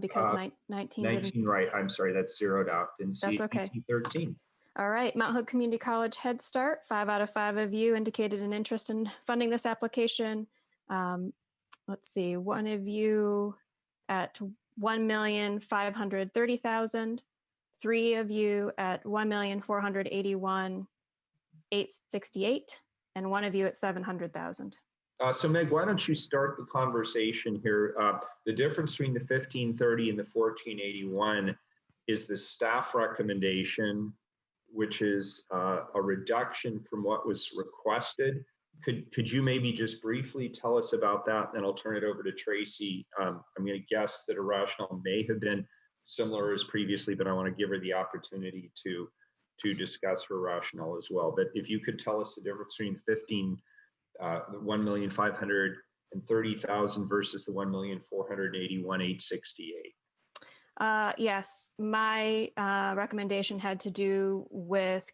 because 19 didn't. Right. I'm sorry, that's zeroed out. Didn't see That's okay. EC13. All right, Mount Hood Community College Head Start. 5 out of 5 of you indicated an interest in funding this application. Let's see, 1 of you at $1,530,000. 3 of you at 1,481,868, and 1 of you at 700,000. So Meg, why don't you start the conversation here? The difference between the 1530 and the 1481 is the staff recommendation, which is a reduction from what was requested. Could you maybe just briefly tell us about that? Then I'll turn it over to Tracy. I'm going to guess that a rationale may have been similar as previously, but I want to give her the opportunity to discuss her rationale as well. But if you could tell us the difference between the 1,530,000 versus the 1,481,868. Yes, my recommendation had to do with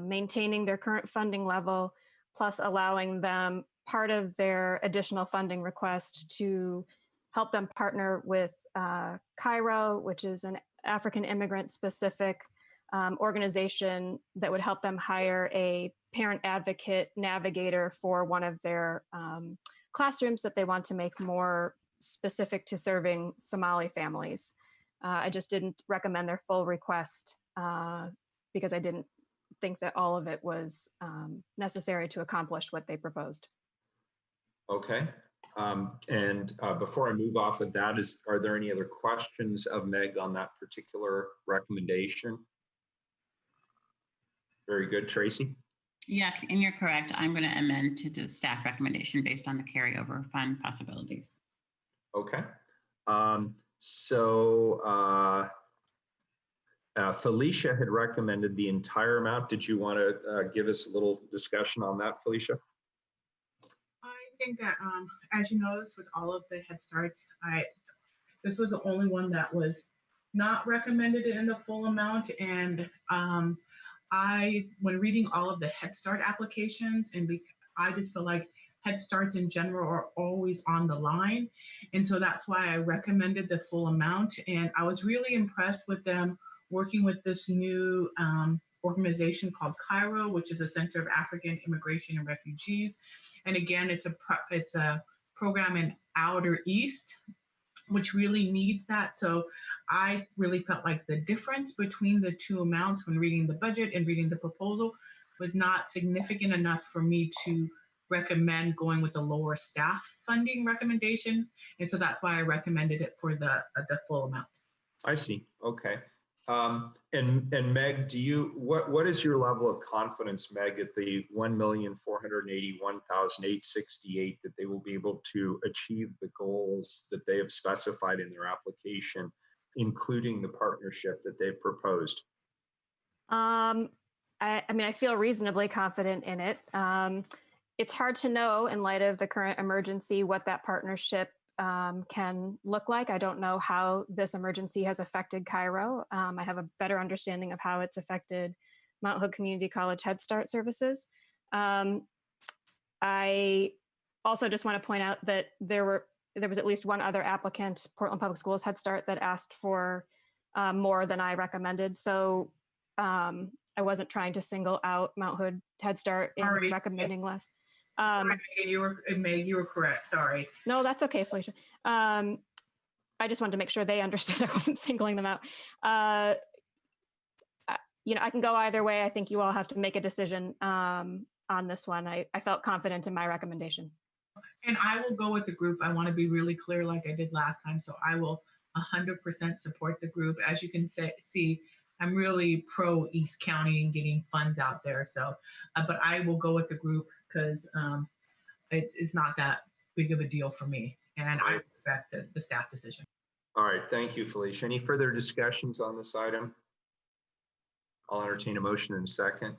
maintaining their current funding level, plus allowing them part of their additional funding request to help them partner with Cairo, which is an African immigrant specific organization that would help them hire a parent advocate navigator for one of their classrooms that they want to make more specific to serving Somali families. I just didn't recommend their full request because I didn't think that all of it was necessary to accomplish what they proposed. Okay. And before I move off of that, are there any other questions of Meg on that particular recommendation? Very good, Tracy. Yeah, and you're correct. I'm going to amend to the staff recommendation based on the carryover fund possibilities. Okay. Felicia had recommended the entire amount. Did you want to give us a little discussion on that, Felicia? I think that, as you notice, with all of the Head Starts, this was the only one that was not recommended in the full amount. And when reading all of the Head Start applications, I just feel like Head Starts in general are always on the line. And so that's why I recommended the full amount. And I was really impressed with them working with this new organization called Cairo, which is a Center of African Immigration and Refugees. And again, it's a program in Outer East, which really needs that. So I really felt like the difference between the two amounts when reading the budget and reading the proposal was not significant enough for me to recommend going with the lower staff funding recommendation. And so that's why I recommended it for the full amount. I see. Okay. And Meg, what is your level of confidence, Meg, at the 1,481,868 that they will be able to achieve the goals that they have specified in their application, including the partnership that they've proposed? I mean, I feel reasonably confident in it. It's hard to know in light of the current emergency what that partnership can look like. I don't know how this emergency has affected Cairo. I have a better understanding of how it's affected Mount Hood Community College Head Start services. I also just want to point out that there was at least one other applicant, Portland Public Schools Head Start, that asked for more than I recommended. So I wasn't trying to single out Mount Hood Head Start in recommending less. Sorry, Meg, you were correct. Sorry. No, that's okay, Felicia. I just wanted to make sure they understood I wasn't singling them out. I can go either way. I think you all have to make a decision on this one. I felt confident in my recommendation. And I will go with the group. I want to be really clear like I did last time. So I will 100% support the group. As you can see, I'm really pro East County and getting funds out there. So, but I will go with the group because it's not that big of a deal for me. And I respect the staff decision. All right. Thank you, Felicia. Any further discussions on this item? I'll entertain a motion in a second.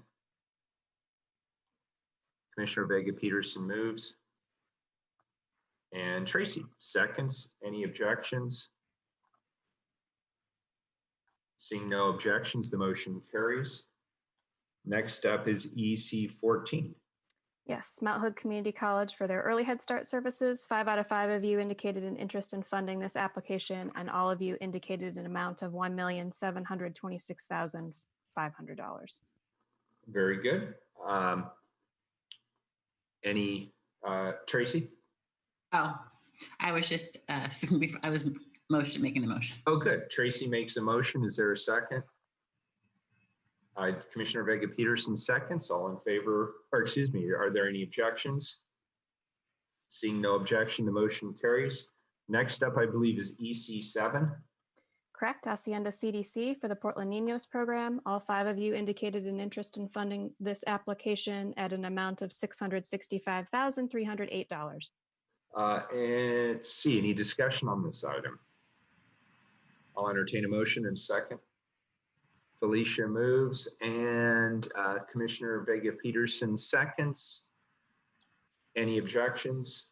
Commissioner Vega-Peterson moves. And Tracy seconds. Any objections? Seeing no objections, the motion carries. Next up is EC 14. Yes, Mount Hood Community College for their early Head Start services. 5 out of 5 of you indicated an interest in funding this application, and all of you indicated an amount of $1,726,500. Very good. Tracy? Oh, I was just, I was making the motion. Oh, good. Tracy makes a motion. Is there a second? Commissioner Vega Peterson seconds. All in favor, or excuse me, are there any objections? Seeing no objection, the motion carries. Next up, I believe, is EC7. Correct. Hacienda CDC for the Portland Niños program. All 5 of you indicated an interest in funding this application at an amount of $665,308. And C, any discussion on this item? I'll entertain a motion in a second. Felicia moves and Commissioner Vega Peterson seconds. Any objections?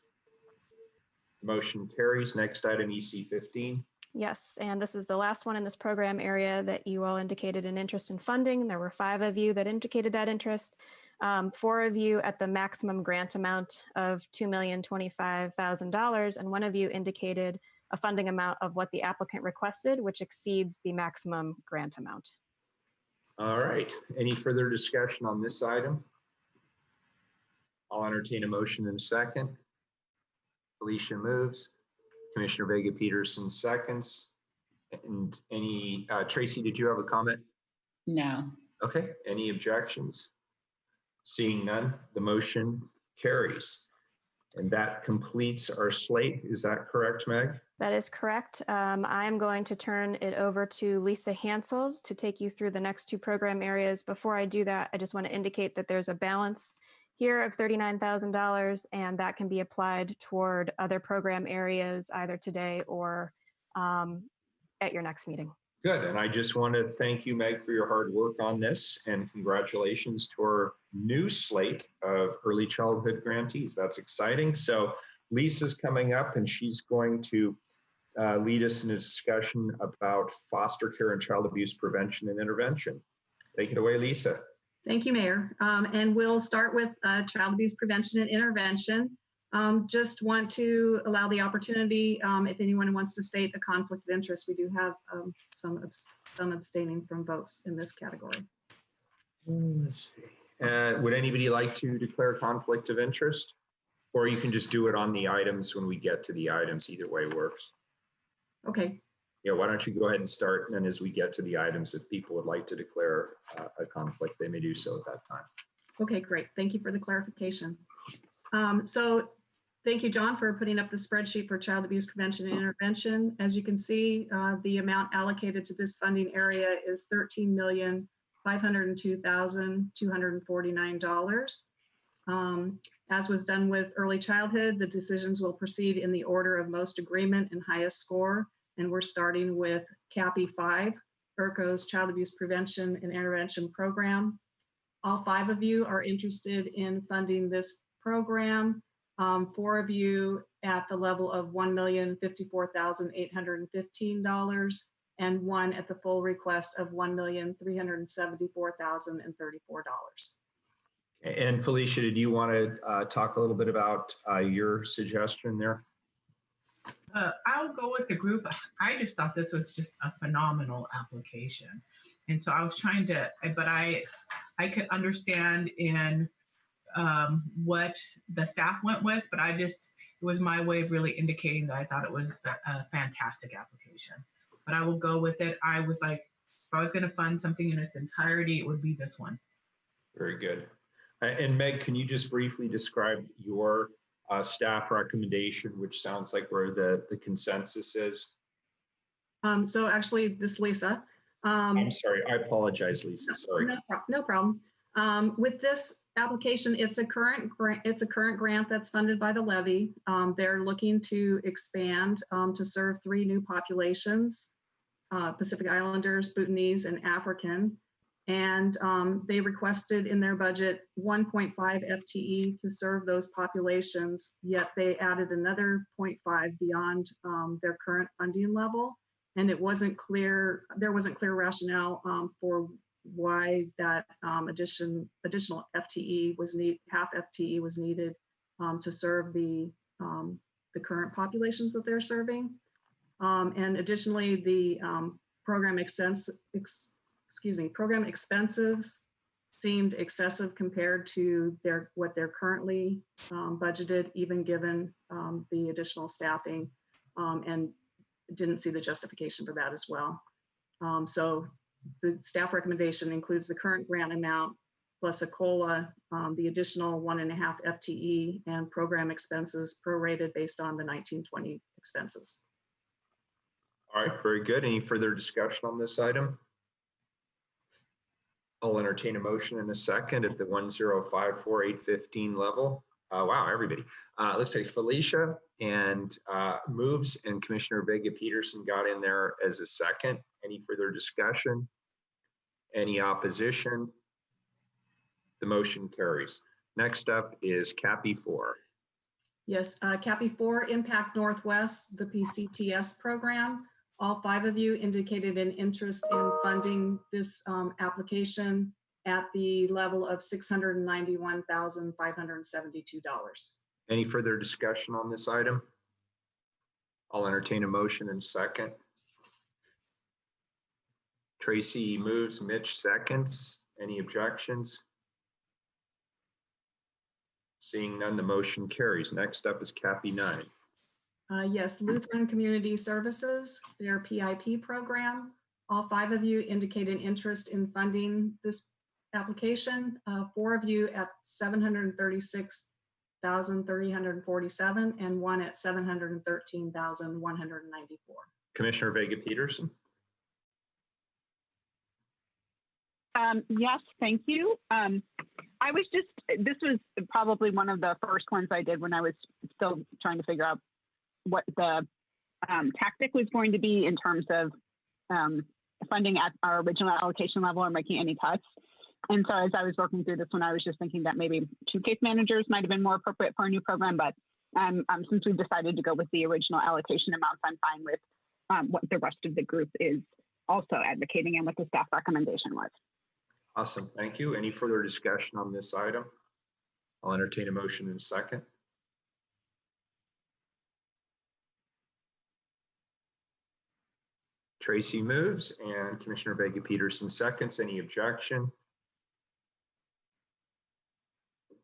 Motion carries. Next item, EC15. Yes, and this is the last one in this program area that you all indicated an interest in funding. There were 5 of you that indicated that interest. 4 of you at the maximum grant amount of $2,025,000, and 1 of you indicated a funding amount of what the applicant requested, which exceeds the maximum grant amount. All right. Any further discussion on this item? I'll entertain a motion in a second. Felicia moves. Commissioner Vega Peterson seconds. And any, Tracy, did you have a comment? No. Okay. Any objections? Seeing none, the motion carries. And that completes our slate. Is that correct, Meg? That is correct. I'm going to turn it over to Lisa Hansel to take you through the next 2 program areas. Before I do that, I just want to indicate that there's a balance here of $39,000, and that can be applied toward other program areas either today or at your next meeting. Good. And I just want to thank you, Meg, for your hard work on this, and congratulations to our new slate of early childhood grantees. That's exciting. So Lisa's coming up, and she's going to lead us in a discussion about foster care and child abuse prevention and intervention. Take it away, Lisa. Thank you, Mayor. And we'll start with child abuse prevention and intervention. Just want to allow the opportunity, if anyone wants to state a conflict of interest. We do have some abstaining from votes in this category. Let's see. Would anybody like to declare conflict of interest? Or you can just do it on the items when we get to the items. Either way works. Okay. Yeah, why don't you go ahead and start, and then as we get to the items, if people would like to declare a conflict, they may do so at that time. Okay, great. Thank you for the clarification. So thank you, John, for putting up the spreadsheet for child abuse prevention and intervention. As you can see, the amount allocated to this funding area is $13,502,249. As was done with early childhood, the decisions will proceed in the order of most agreement and highest score. And we're starting with CAPI 5, ERCO's Child Abuse Prevention and Intervention Program. All 5 of you are interested in funding this program. 4 of you at the level of $1,054,815, and 1 at the full request of $1,374,034. And Felicia, did you want to talk a little bit about your suggestion there? I'll go with the group. I just thought this was just a phenomenal application. And so I was trying to, but I could understand in what the staff went with, but it was my way of really indicating that I thought it was a fantastic application. But I will go with it. I was like, if I was going to fund something in its entirety, it would be this one. Very good. And Meg, can you just briefly describe your staff recommendation, which sounds like where the consensus is? So actually, this is Lisa. I'm sorry, I apologize, Lisa. Sorry. No problem. With this application, it's a current grant that's funded by the Levy. They're looking to expand to serve 3 new populations: Pacific Islanders, Bhutanese, and African. And they requested in their budget 1.5 FTE to serve those populations, yet they added another 0.5 beyond their current funding level. And it wasn't clear, there wasn't clear rationale for why that additional FTE was half FTE was needed to serve the current populations that they're serving. And additionally, the program expenses seemed excessive compared to what they're currently budgeted, even given the additional staffing, and didn't see the justification for that as well. So the staff recommendation includes the current grant amount plus a COLA, the additional 1.5 FTE and program expenses prorated based on the 1920 expenses. All right, very good. Any further discussion on this item? I'll entertain a motion in a second at the 1054815 level. Wow, everybody. Looks like Felicia and moves, and Commissioner Vega Peterson got in there as a second. Any further discussion? Any opposition? The motion carries. Next up is CAPI 4. Yes, CAPI 4, Impact Northwest, the PCTS program. All 5 of you indicated an interest in funding this application at the level of $691,572. Any further discussion on this item? I'll entertain a motion in a second. Tracy moves, Mitch seconds. Any objections? Seeing none, the motion carries. Next up is CAPI 9. Yes, Lutheran Community Services, their PIP program. All 5 of you indicate an interest in funding this application. 4 of you at $736,347 and 1 at $713,194. Commissioner Vega Peterson. Yes, thank you. This was probably one of the first ones I did when I was still trying to figure out what the tactic was going to be in terms of funding at our original allocation level or making any cuts. And so as I was working through this one, I was just thinking that maybe 2 case managers might have been more appropriate for a new program, but since we've decided to go with the original allocation amounts, I'm fine with what the rest of the group is also advocating and what the staff recommendation was. Awesome, thank you. Any further discussion on this item? I'll entertain a motion in a second. Tracy moves and Commissioner Vega Peterson seconds. Any objection?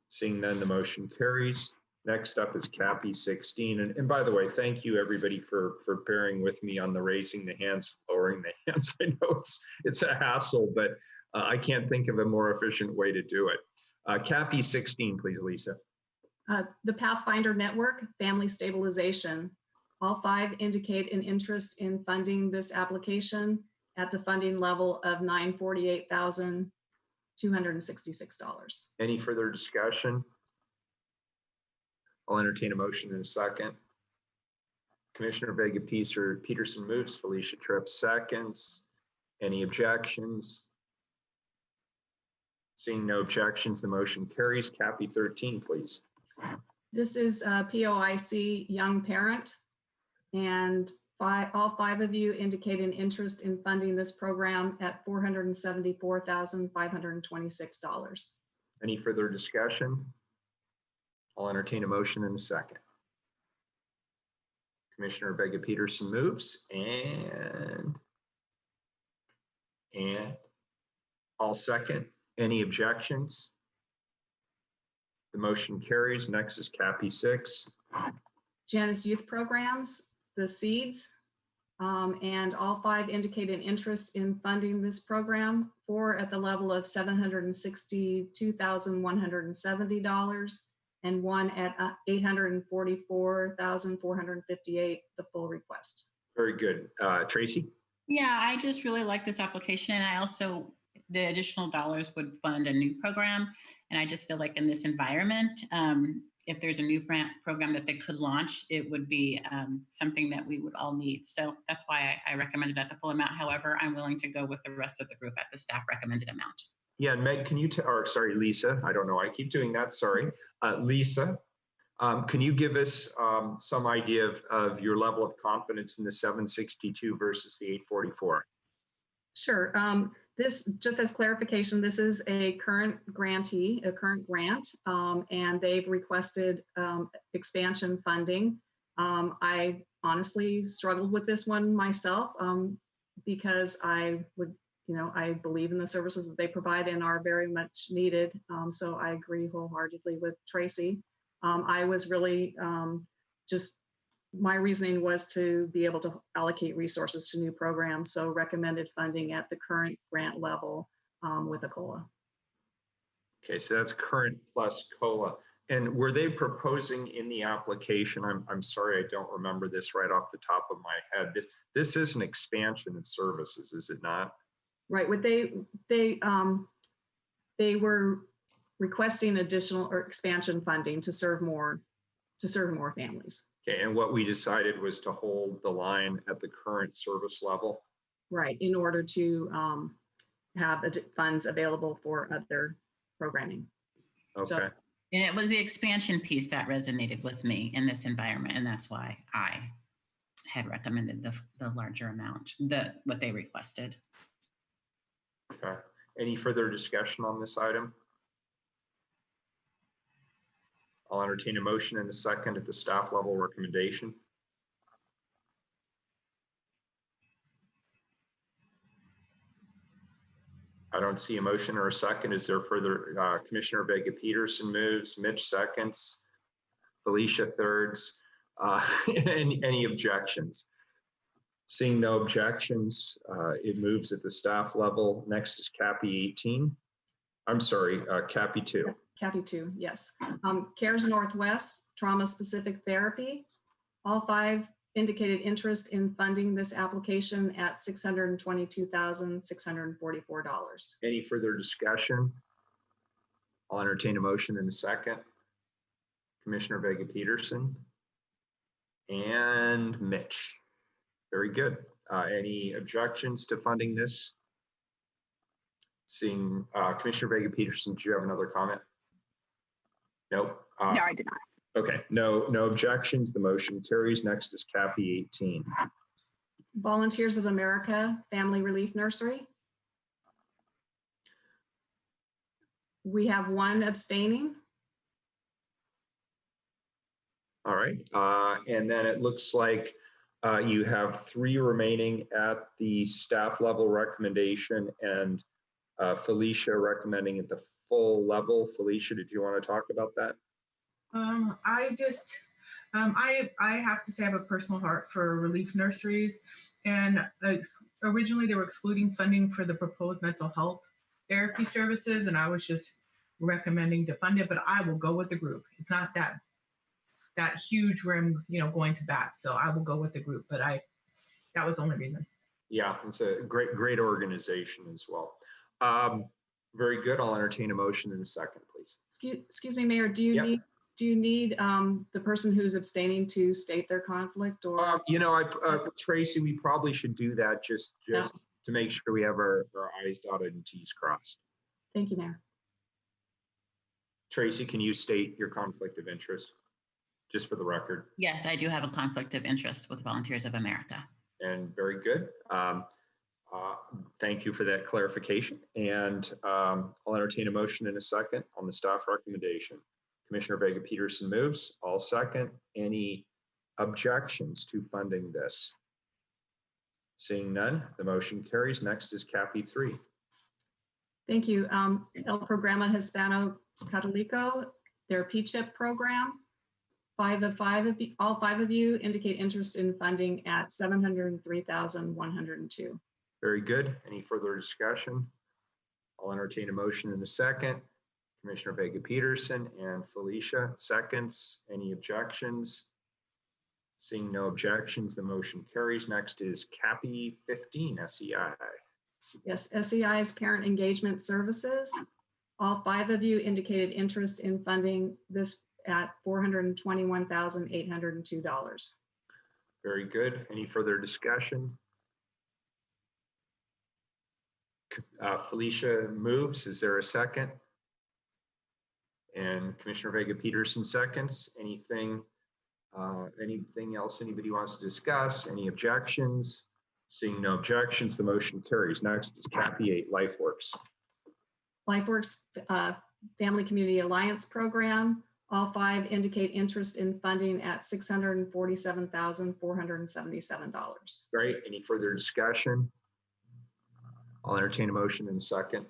Seeing none, the motion carries. Next up is CAPI 16. And by the way, thank you everybody for bearing with me on the raising the hands, lowering the hands. I know it's a hassle, but I can't think of a more efficient way to do it. CAPI 16, please, Lisa. The Pathfinder Network, Family Stabilization. All 5 indicate an interest in funding this application at the funding level of $948,266. Any further discussion? I'll entertain a motion in a second. Commissioner Vega Peterson moves, Felicia Tripp seconds. Any objections? Seeing no objections, the motion carries. CAPI 13, please. This is POIC Young Parent, and all 5 of you indicate an interest in funding this program at $474,526. Any further discussion? I'll entertain a motion in a second. Commissioner Vega Peterson moves and I'll second. Any objections? The motion carries. Next is CAPI 6. Janus Youth Programs, the Seeds, and all 5 indicate an interest in funding this program, 4 at the level of $762,170 and 1 at $844,458, the full request. Very good. Tracy? Yeah, I just really like this application. I also, the additional dollars would fund a new program. And I just feel like in this environment, if there's a new grant program that they could launch, it would be something that we would all need. So that's why I recommended at the full amount. However, I'm willing to go with the rest of the group at the staff recommended amount. Yeah, and Meg, can you, sorry, Lisa, I don't know, I keep doing that, sorry. Lisa, can you give us some idea of your level of confidence in the 762 versus the 844? Sure. This, just as clarification, this is a current grantee, a current grant, and they've requested expansion funding. I honestly struggled with this one myself because I believe in the services that they provide and are very much needed. So I agree wholeheartedly with Tracy. I was really just my reasoning was to be able to allocate resources to new programs. So recommended funding at the current grant level with a COLA. Okay, so that's current plus COLA. And were they proposing in the application, I'm sorry, I don't remember this right off the top of my head. This is an expansion of services, is it not? Right. What they were requesting additional or expansion funding to serve more families. Okay, and what we decided was to hold the line at the current service level. Right, in order to have funds available for other programming. Okay. So, And it was the expansion piece that resonated with me in this environment. And that's why I had recommended the larger amount, what they requested. Okay. Any further discussion on this item? I'll entertain a motion in a second at the staff level recommendation. I don't see a motion or a second. Is there further? Commissioner Vega Peterson moves, Mitch seconds, Felicia thirds. Any objections? Seeing no objections, it moves at the staff level. Next is CAPI 18. I'm sorry, CAPI 2. CAPI 2, yes. CARES Northwest, trauma specific therapy. All 5 indicated interest in funding this application at $622,644. Any further discussion? I'll entertain a motion in a second. Commissioner Vega Peterson and Mitch. Very good. Any objections to funding this? Seeing Commissioner Vega Peterson, do you have another comment? Nope. No, I did not. Okay, no objections. The motion carries. Next is CAPI 18. Volunteers of America Family Relief Nursery. We have 1 abstaining. All right, and then it looks like you have 3 remaining at the staff level recommendation and Felicia recommending at the full level. Felicia, did you want to talk about that? I have to say I have a personal heart for relief nurseries, and originally they were excluding funding for the proposed mental health therapy services, and I was just recommending to fund it, but I will go with the group. It's not that huge where I'm, going to bat, so I will go with the group, but that was the only reason. Yeah, it's a great organization as well. Very good. I'll entertain a motion in a second, please. Excuse me, Mayor, do you need the person who's abstaining to state their conflict, or? Tracy, we probably should do that just to make sure we have our I's dotted and T's crossed. Thank you, Mayor. Tracy, can you state your conflict of interest, just for the record? Yes, I do have a conflict of interest with Volunteers of America. And very good. Thank you for that clarification. And I'll entertain a motion in a second on the staff recommendation. Commissioner Vega Peterson moves. I'll second. Any objections to funding this? Seeing none, the motion carries. Next is CAPI 3. Thank you. El Programa Hispano Catolico, their P-CHIP program. All five of you indicate interest in funding at $703,102. Very good. Any further discussion? I'll entertain a motion in a second. Commissioner Vega Peterson and Felicia seconds. Any objections? Seeing no objections, the motion carries. Next is CAPI 15 SEI. Yes, SEI is Parent Engagement Services. All 5 of you indicated interest in funding this at $421,802. Very good. Any further discussion? Felicia moves. Is there a second? And Commissioner Vega Peterson seconds. Anything else anybody wants to discuss? Any objections? Seeing no objections, the motion carries. Next is CAPI 8 LifeWorks. LifeWorks Family Community Alliance Program. All 5 indicate interest in funding at $647,477. Great. Any further discussion? I'll entertain a motion in a second.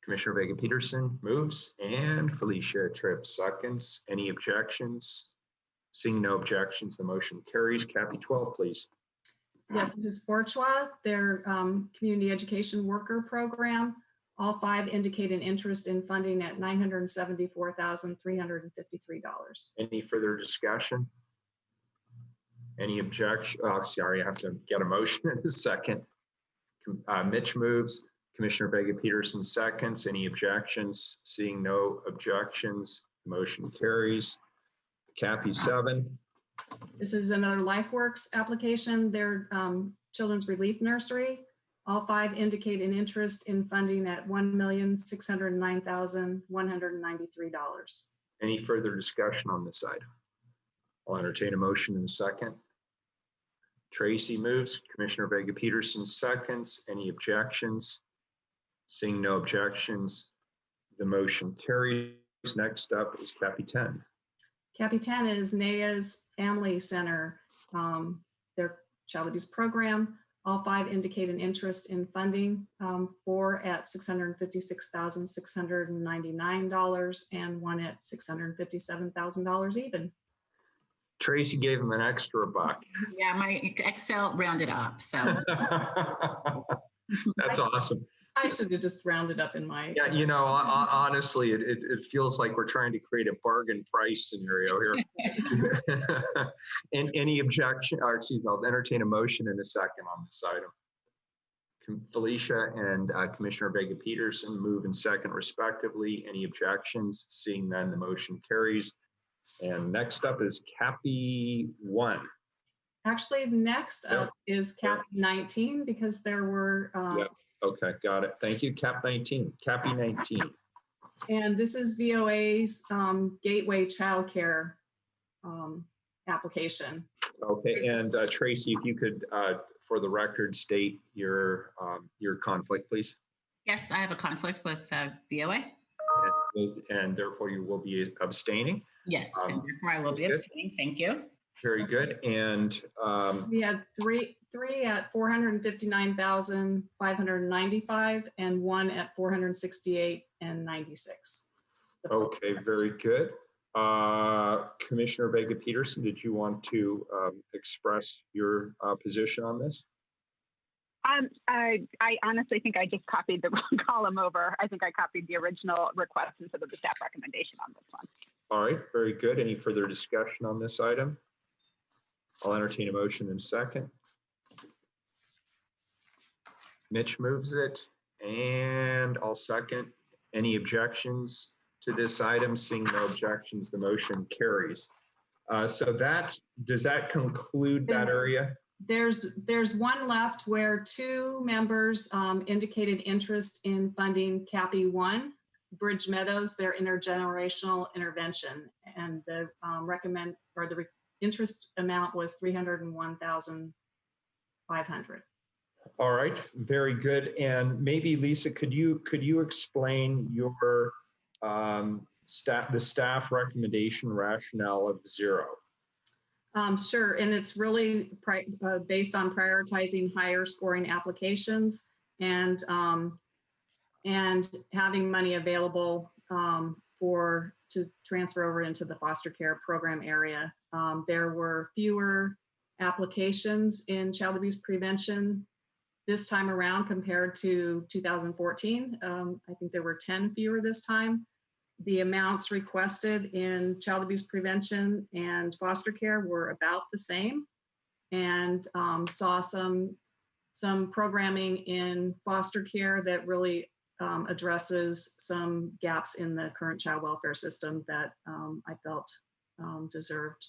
Commissioner Vega Peterson moves and Felicia Tripp seconds. Any objections? Seeing no objections, the motion carries. Cappy 12, please. Yes, this is Borchwa, their community education worker program. All 5 indicate an interest in funding at $974,353. Any further discussion? Any objection? Oh, sorry, I have to get a motion in a second. Mitch moves. Commissioner Vega Peterson seconds. Any objections? Seeing no objections, the motion carries. Cappy 7. This is another LifeWorks application, their children's relief nursery. All 5 indicate an interest in funding at $1,609,193. Any further discussion on this item? I'll entertain a motion in a second. Tracy moves. Commissioner Vega Peterson seconds. Any objections? Seeing no objections, the motion carries. Next up is Cappy 10. Cappy 10 is NAIA's Family Center, their child abuse program. All 5 indicate an interest in funding, 4 at $656,699 and 1 at $657,000 even. Tracy gave him an extra buck. Yeah, my Excel rounded up, so. That's awesome. I should have just rounded up in my. Yeah, you know, honestly, it feels like we're trying to create a bargain price scenario here. And any objection, or excuse me, I'll entertain a motion in a second on this item. Felicia and Commissioner Vega Peterson move in second respectively. Any objections? Seeing none, the motion carries. And next up is Cappy 1. Actually, next up is Cappy 19 because there were. Okay, got it. Thank you. Cappy 19. And this is VOA's Gateway Childcare application. Okay, and Tracy, if you could, for the record, state your conflict, please. Yes, I have a conflict with VOA. And therefore you will be abstaining. Yes, and therefore I will be abstaining. Thank you. Very good. And we had three at $459,595 and 1 at $468,096. Okay, very good. Commissioner Vega Peterson, did you want to express your position on this? I honestly think I just copied the wrong column over. I think I copied the original request instead of the staff recommendation on this one. All right, very good. Any further discussion on this item? I'll entertain a motion in a second. Mitch moves it, and I'll second. Any objections to this item? Seeing no objections, the motion carries. So does that conclude that area? There's one left where 2 members indicated interest in funding Cappy 1, Bridge Meadows, their intergenerational intervention, and the interest amount was $301,500. All right, very good. And maybe Lisa, could you explain your the staff recommendation rationale of 0? Sure, and it's really based on prioritizing higher scoring applications and having money available to transfer over into the foster care program area. There were fewer applications in child abuse prevention this time around compared to 2014. I think there were 10 fewer this time. The amounts requested in child abuse prevention and foster care were about the same, and saw some programming in foster care that really addresses some gaps in the current child welfare system that I felt deserved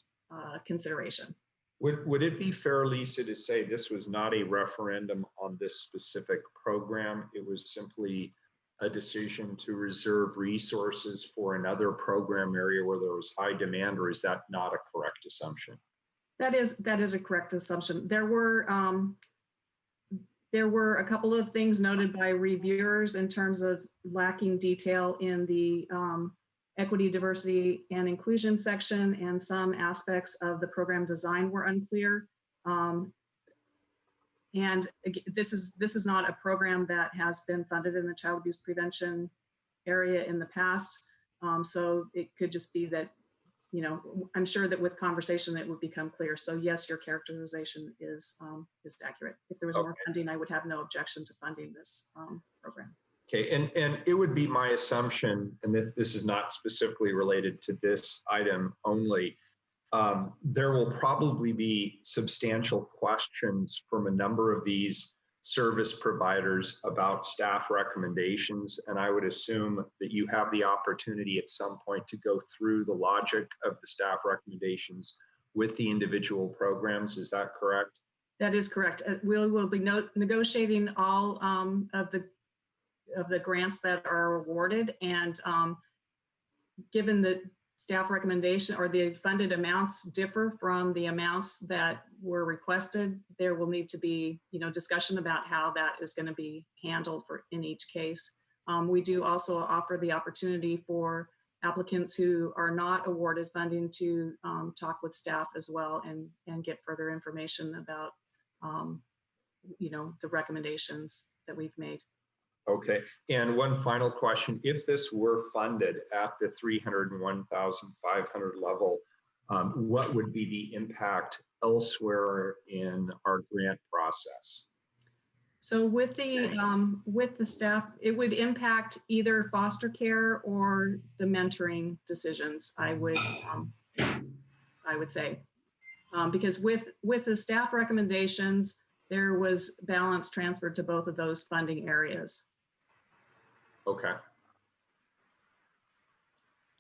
consideration. Would it be fair, Lisa, to say this was not a referendum on this specific program? It was simply a decision to reserve resources for another program area where there was high demand, or is that not a correct assumption? That is a correct assumption. There were a couple of things noted by reviewers in terms of lacking detail in the equity, diversity, and inclusion section, and some aspects of the program design were unclear. And this is not a program that has been funded in the child abuse prevention area in the past. So it could just be that I'm sure that with conversation it would become clear. So yes, your characterization is accurate. If there was more funding, I would have no objection to funding this program. Okay, and it would be my assumption, and this is not specifically related to this item only, there will probably be substantial questions from a number of these service providers about staff recommendations, and I would assume that you have the opportunity at some point to go through the logic of the staff recommendations with the individual programs. Is that correct? That is correct. We'll be negotiating all of the grants that are awarded, and given the staff recommendation or the funded amounts differ from the amounts that were requested, there will need to be, discussion about how that is going to be handled in each case. We do also offer the opportunity for applicants who are not awarded funding to talk with staff as well and get further information about, the recommendations that we've made. Okay, and one final question. If this were funded at the 301,500 level, what would be the impact elsewhere in our grant process? So with the staff, it would impact either foster care or the mentoring decisions, I would say. Because with the staff recommendations, there was balance transferred to both of those funding areas. Okay.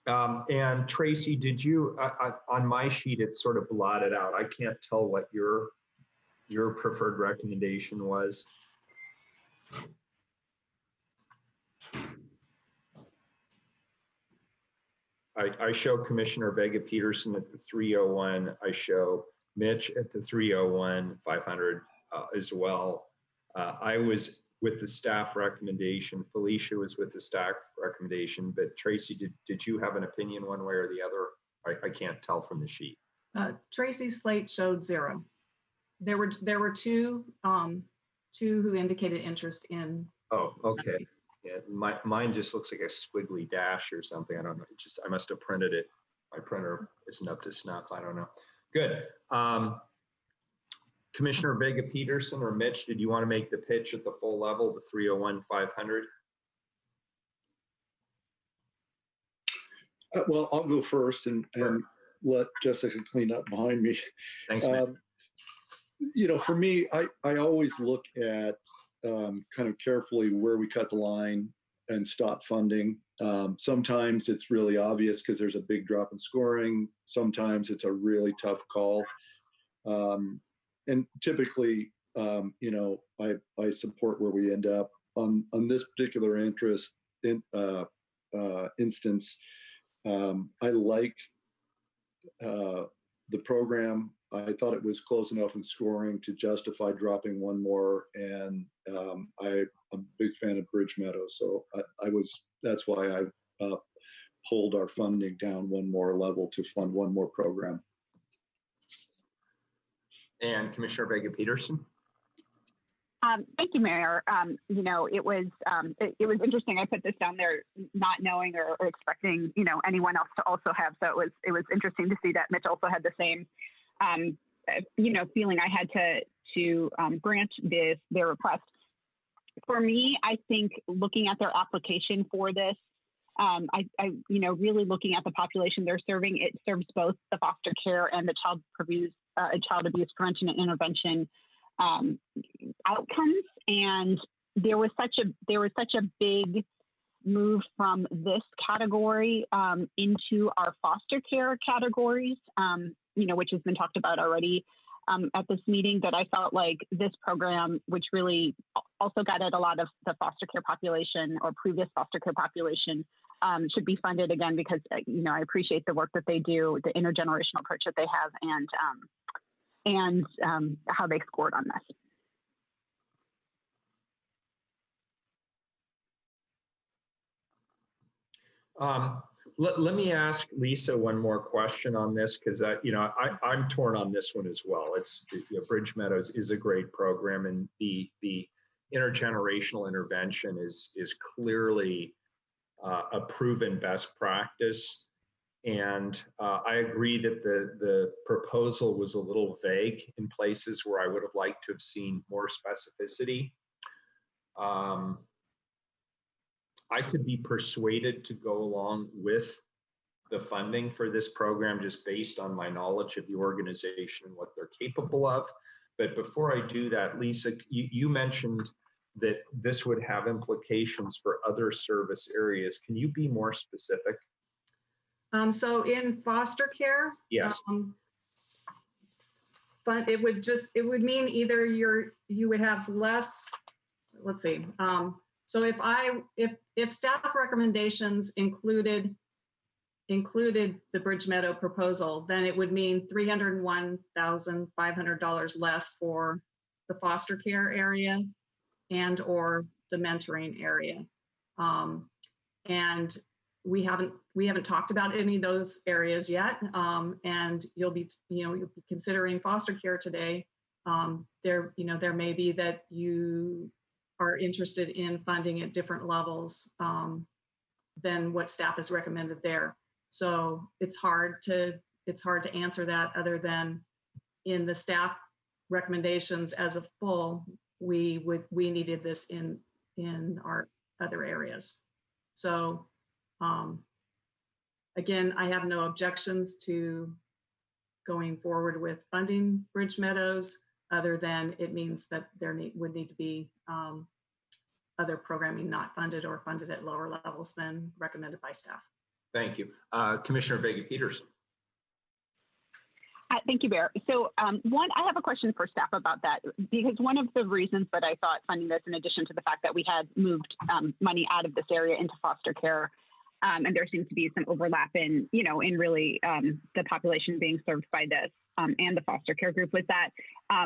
And Tracy, did you, on my sheet, it's sort of blotted out. I can't tell what your preferred recommendation was. I show Commissioner Vega Peterson at the 301. I show Mitch at the 301, 500 as well. I was with the staff recommendation. Felicia was with the staff recommendation, but Tracy, did you have an opinion one way or the other? I can't tell from the sheet. Tracy's slate showed 0. There were two who indicated interest in. Oh, okay. Yeah, mine just looks like a squiggly dash or something. I don't know. I must have printed it. My printer isn't up to snuff. I don't know. Good. Commissioner Vega Peterson or Mitch, did you want to make the pitch at the full level, the 301, 500? Well, I'll go first and let Jessica clean up behind me. Thanks, man. For me, I always look at kind of carefully where we cut the line and stop funding. Sometimes it's really obvious because there's a big drop in scoring. Sometimes it's a really tough call. And typically, I support where we end up. On this particular instance, I like the program. I thought it was close enough in scoring to justify dropping one more, and I'm a big fan of Bridge Meadows, so that's why I pulled our funding down one more level to fund one more program. And Commissioner Vega Peterson. Thank you, Mayor. It was interesting. I put this down there not knowing or expecting, anyone else to also have. So it was interesting to see that Mitch also had the same, feeling I had to grant their request. For me, I think looking at their application for this, really looking at the population they're serving, it serves both the foster care and the child abuse prevention and intervention outcomes. And there was such a big move from this category into our foster care categories, which has been talked about already at this meeting, that I felt like this program, which really also got at a lot of the foster care population or previous foster care population, should be funded again, because, I appreciate the work that they do, the intergenerational approach that they have, and how they scored on this. Let me ask Lisa one more question on this, because I'm torn on this one as well. It's Bridge Meadows is a great program, and the intergenerational intervention is clearly a proven best practice. And I agree that the proposal was a little vague in places where I would have liked to have seen more specificity. I could be persuaded to go along with the funding for this program just based on my knowledge of the organization and what they're capable of. But before I do that, Lisa, you mentioned that this would have implications for other service areas. Can you be more specific? So in foster care, Yes. but it would mean either you would have less, let's see. So if staff recommendations included the Bridge Meadow proposal, then it would mean $301,500 less for the foster care area and or the mentoring area. And we haven't talked about any of those areas yet. And you'll be considering foster care today. There may be that you are interested in funding at different levels than what staff has recommended there. So it's hard to answer that other than in the staff recommendations as a full, we needed this in our other areas. So again, I have no objections to going forward with funding Bridge Meadows, other than it means that there would need to be other programming not funded or funded at lower levels than recommended by staff. Thank you. Commissioner Vega-Peters. Thank you, Bear. So I have a question for staff about that, because one of the reasons that I thought funding this, in addition to the fact that we had moved money out of this area into foster care, and there seems to be some overlap in really the population being served by this and the foster care group, was that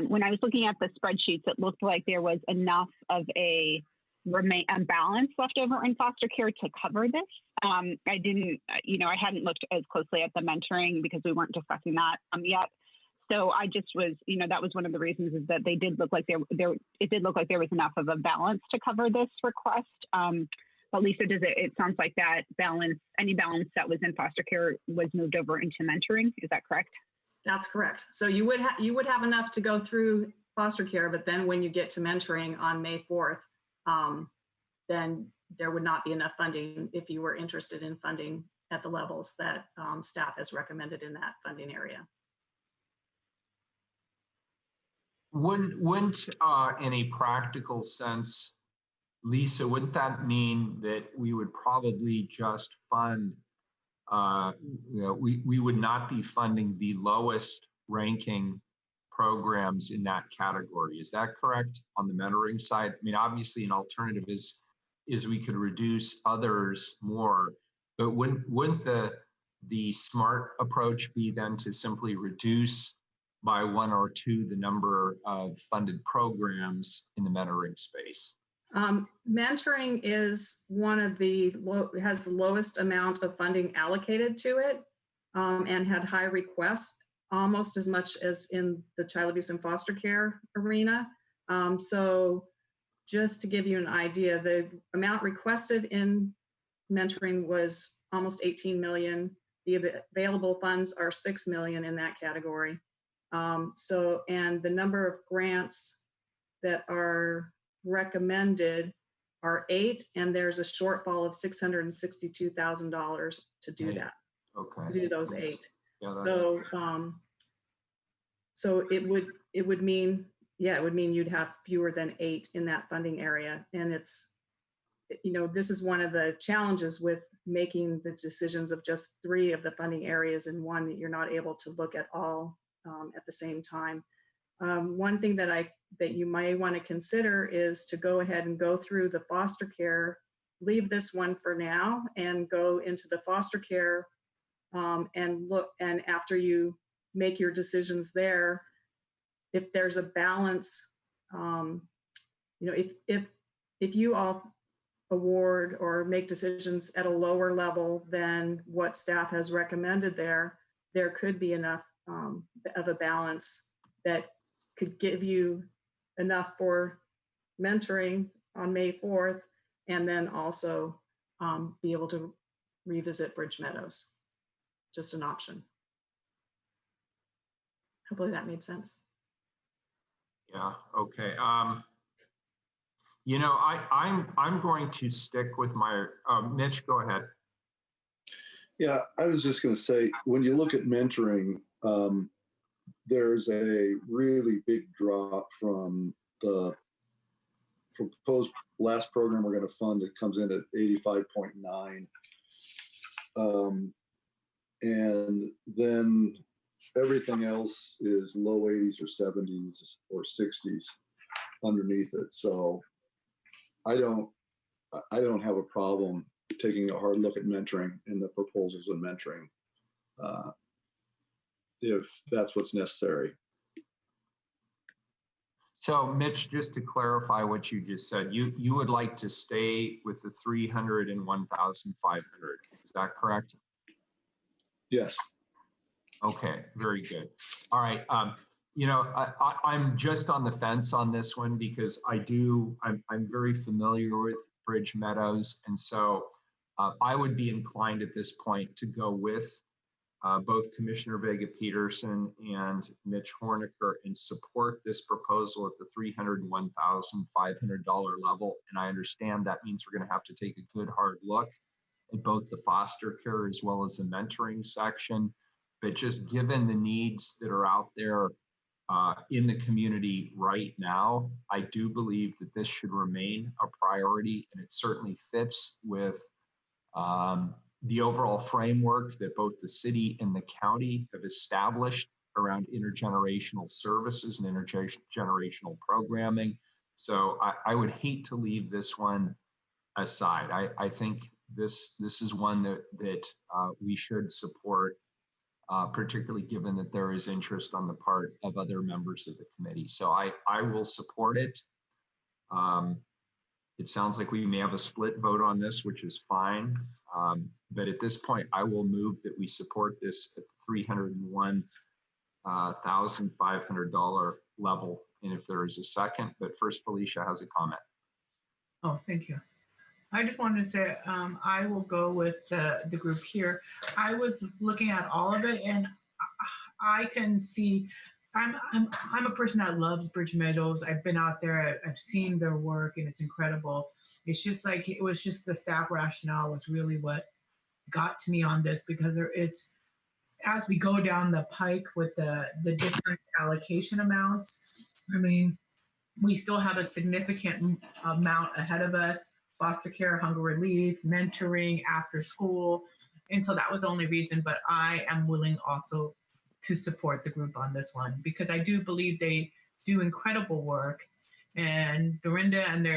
when I was looking at the spreadsheets, it looked like there was enough of a balance left over in foster care to cover this. I hadn't looked as closely at the mentoring because we weren't discussing that yet. So I just was, that was one of the reasons, is that they did look like it did look like there was enough of a balance to cover this request. But Lisa, it sounds like that balance, any balance that was in foster care was moved over into mentoring. Is that correct? That's correct. So you would have enough to go through foster care, but then when you get to mentoring on May 4th, then there would not be enough funding if you were interested in funding at the levels that staff has recommended in that funding area. Wouldn't in a practical sense, Lisa, wouldn't that mean that we would probably just fund, we would not be funding the lowest ranking programs in that category? Is that correct on the mentoring side? I mean, obviously an alternative is we could reduce others more, but wouldn't the smart approach be then to simply reduce by 1 or 2 the number of funded programs in the mentoring space? Mentoring is has the lowest amount of funding allocated to it, and had high requests, almost as much as in the child abuse and foster care arena. So just to give you an idea, the amount requested in mentoring was almost 18 million. The available funds are 6 million in that category. And the number of grants that are recommended are 8, and there's a shortfall of $662,000 to do that. Okay. To do those 8. Yeah, so it would mean you'd have fewer than 8 in that funding area. And it's, this is one of the challenges with making the decisions of just 3 of the funding areas in one, that you're not able to look at all at the same time. One thing that you might want to consider is to go ahead and go through the foster care, leave this one for now, and go into the foster care and look. And after you make your decisions there, if there's a balance, if you all award or make decisions at a lower level than what staff has recommended, there could be enough of a balance that could give you enough for mentoring on May 4th, and then also be able to revisit Bridge Meadows. just an option. Hopefully that made sense. Yeah, okay. You know, I'm going to stick with my, Mitch, go ahead. Yeah, I was just going to say, when you look at mentoring, there's a really big drop from the proposed last program we're going to fund. It comes in at 85.9. And then everything else is low 80s or 70s or 60s underneath it. So I don't have a problem taking a hard look at mentoring and the proposals in mentoring, if that's what's necessary. So Mitch, just to clarify what you just said, you would like to stay with the 300 and 1,500. Is that correct? Yes. Okay, very good. All right. You know, I'm just on the fence on this one because I'm very familiar with Bridge Meadows. And so I would be inclined at this point to go with both Commissioner Vega-Peterson and Mitch Horniker and support this proposal at the $301,500 level. And I understand that means we're going to have to take a good hard look at both the foster care as well as the mentoring section. But just given the needs that are out there in the community right now, I do believe that this should remain a priority, and it certainly fits with the overall framework that both the city and the county have established around intergenerational services and intergenerational programming. So I would hate to leave this one aside. I think this is one that we should support, particularly given that there is interest on the part of other members of the committee. So I will support it. It sounds like we may have a split vote on this, which is fine. But at this point, I will move that we support this at the $301,500 level. And if there is a second, but first Felicia has a comment. Oh, thank you. I just wanted to say I will go with the group here. I was looking at all of it, and I can see. I'm a person that loves Bridge Meadows. I've been out there. I've seen their work, and it's incredible. It's just like it was just the staff rationale was really what got to me on this, because there is, as we go down the pike with the different allocation amounts. I mean, we still have a significant amount ahead of us. Foster care, hunger relief, mentoring, after school. And so that was the only reason, but I am willing also to support the group on this one, because I do believe they do incredible work, and Dorinda and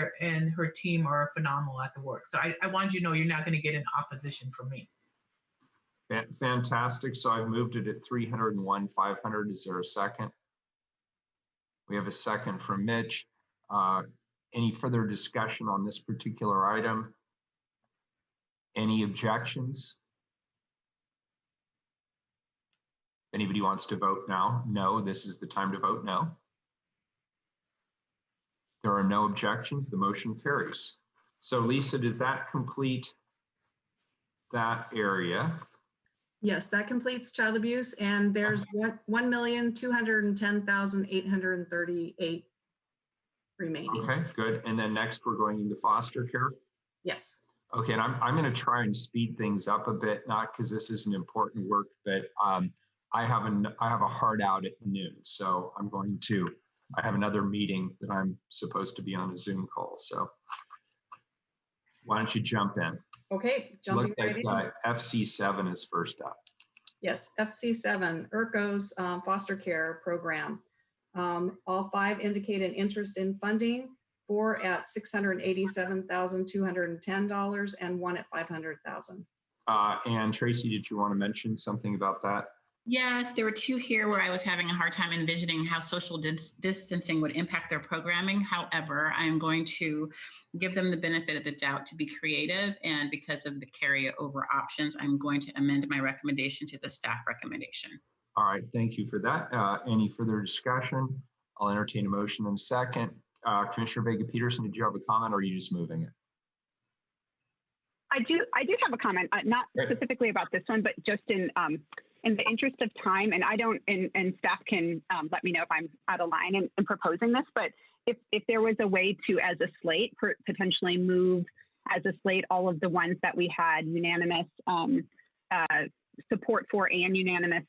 her team are phenomenal at the work. So I want you to know you're not going to get an opposition from me. Fantastic. So I've moved it at 301,500. Is there a second? We have a second from Mitch. Any further discussion on this particular item? Any objections? Anybody wants to vote now? No, this is the time to vote no. There are no objections. The motion carries. So Lisa, does that complete that area? Yes, that completes child abuse, and there's 1,210,838 remaining. Okay, good. And then next we're going into foster care. Yes. Okay, and I'm going to try and speed things up a bit, not because this isn't important work, but I have a hard out at noon, so I have another meeting that I'm supposed to be on a Zoom call. So why don't you jump in? Okay, jumping right in. FC7 is first up. Yes, FC7, ERCO's foster care program. All five indicated interest in funding, 4 at $687,210 and 1 at $500,000. And Tracy, did you want to mention something about that? Yes, there were two here where I was having a hard time envisioning how social distancing would impact their programming. However, I'm going to give them the benefit of the doubt to be creative, and because of the carryover options, I'm going to amend my recommendation to the staff recommendation. All right, thank you for that. Any further discussion? I'll entertain a motion in a second. Commissioner Vega-Peterson, did you have a comment, or are you just moving it? I do have a comment, not specifically about this one, but just in the interest of time, and I don't, and staff can let me know if I'm out of line in proposing this, but if there was a way to, as a slate, potentially move as a slate all of the ones that we had unanimous support for and unanimous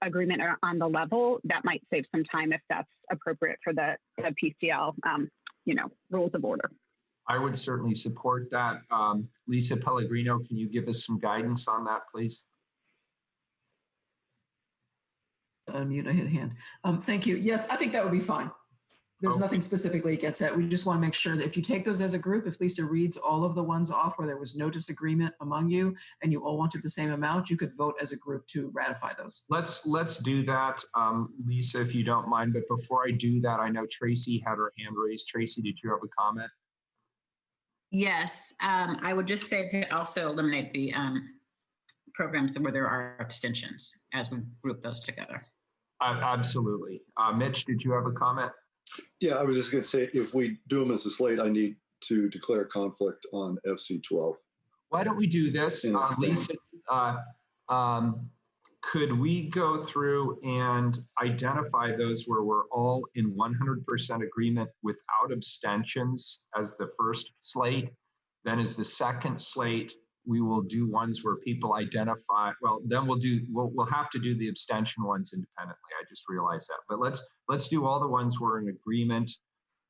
agreement on the level, that might save some time if that's appropriate for the PCL, rules of order. I would certainly support that. Lisa Pellegrino, can you give us some guidance on that, please? Unmute, I hit hand. Thank you. Yes, I think that would be fine. There's nothing specifically against that. We just want to make sure that if you take those as a group, if Lisa reads all of the ones off where there was no disagreement among you and you all wanted the same amount, you could vote as a group to ratify those. Let's do that, Lisa, if you don't mind. But before I do that, I know Tracy had her hand raised. Tracy, did you have a comment? Yes, I would just say to also eliminate the programs where there are abstentions as we group those together. Absolutely. Mitch, did you have a comment? Yeah, I was just going to say, if we do them as a slate, I need to declare conflict on FC12. Why don't we do this? Lisa, could we go through and identify those where we're all in 100% agreement without abstentions as the first slate? Then as the second slate, we will do ones where people identify, well, then we'll have to do the abstention ones independently. I just realized that. But let's do all the ones where in agreement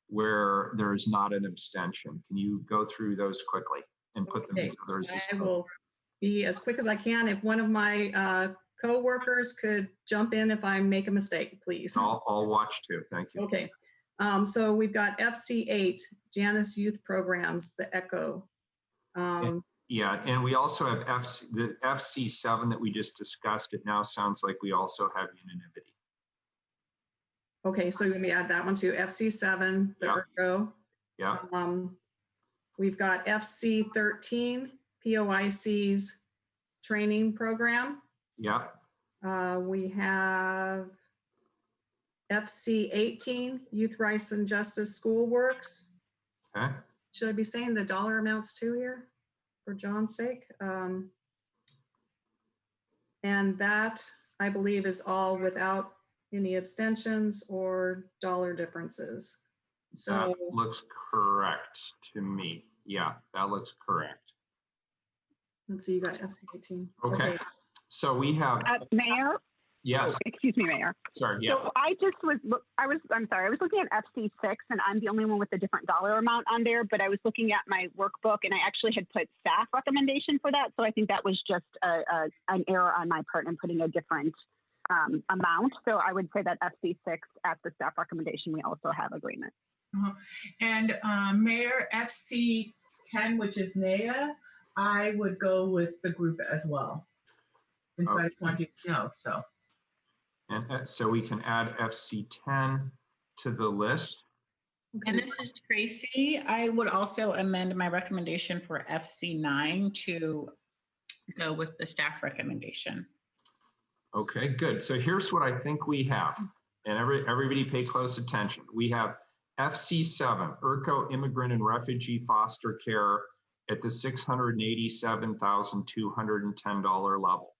where there's not an abstention. Can you go through those quickly and put them together as a slate? I will be as quick as I can. If one of my co-workers could jump in if I make a mistake, please. I'll watch too. Thank you. Okay. So we've got FC8, Janus Youth Programs, the ECHO. Yeah, and we also have the FC7 that we just discussed. It now sounds like we also have unanimity. Okay, so let me add that one to FC7, the ECHO. Yeah. We've got FC13, POIC's training program. Yeah. We have FC18, Youth Rights and Justice School Works. Okay. Should I be saying the dollar amounts too here for John's sake? And that, I believe, is all without any abstentions or dollar differences. So that looks correct to me. Yeah, that looks correct. Let's see, you got FC18. Okay. So we have Mayor. Yes. Oh, excuse me, Mayor. Sorry. Yeah. So I was looking at FC6, and I'm the only one with a different dollar amount on there. But I was looking at my workbook, and I actually had put staff recommendation for that. So I think that was just an error on my part in putting a different amount. So I would say that FC6 at the staff recommendation, we also have agreement. And Mayor, FC10, which is NAIA, I would go with the group as well. And so I just wanted you to know, so. And so we can add FC10 to the list. And this is Tracy. I would also amend my recommendation for FC9 to go with the staff recommendation. Okay, good. So here's what I think we have, and everybody pay close attention. We have FC7, IRCO Immigrant and Refugee Foster Care at the $687,210 level.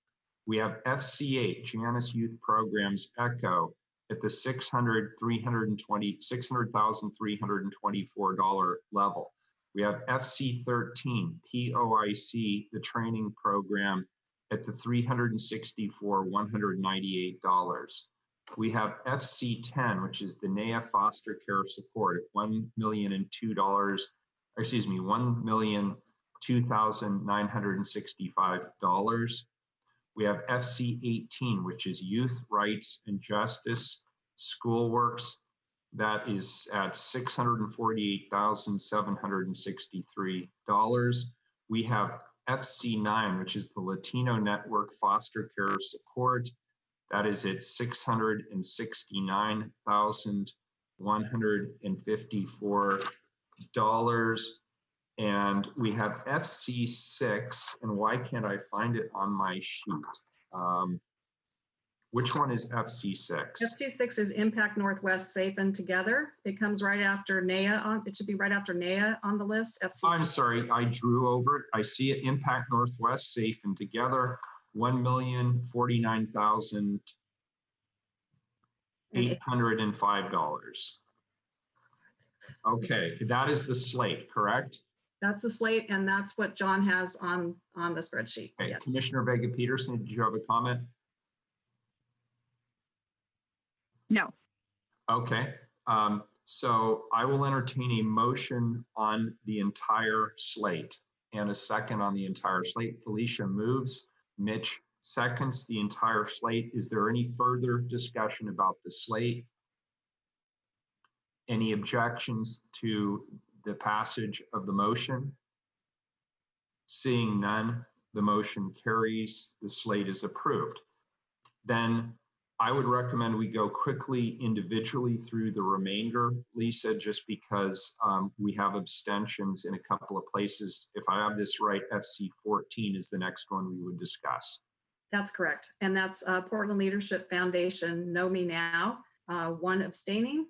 We have FC8, Janus Youth Programs ECHO at the $600,324 level. We have FC13, POIC, the training program at the $364,198. We have FC10, which is the NAIA foster care support at $1,002,965. We have FC18, which is Youth Rights and Justice Schoolworks. That is at $648,763. We have FC9, which is the Latino Network Foster Care Support. That is at $669,154. And we have FC6, and why can't I find it on my sheet? Which one is FC6? FC6 is Impact Northwest Safe and Together. It comes right after NEA it should be right after NEA on the list. I'm sorry, I drew over it. I see it, Impact Northwest Safe and Together, $1,049,805. Okay, that is the slate, correct? That's a slate, and that's what John has on the spreadsheet. Okay, Yes. Commissioner Vega Peterson, did you have a comment? No. Okay, so I will entertain a motion on the entire slate and a second on the entire slate. Felicia moves, Mitch seconds the entire slate. Is there any further discussion about the slate? Any objections to the passage of the motion? Seeing none, the motion carries. The slate is approved. Then I would recommend we go quickly individually through the remainder, Lisa, just because we have abstentions in a couple of places. If I have this right, FC14 is the next one we would discuss. That's correct. And that's Portland Leadership Foundation, Know Me Now, one abstaining.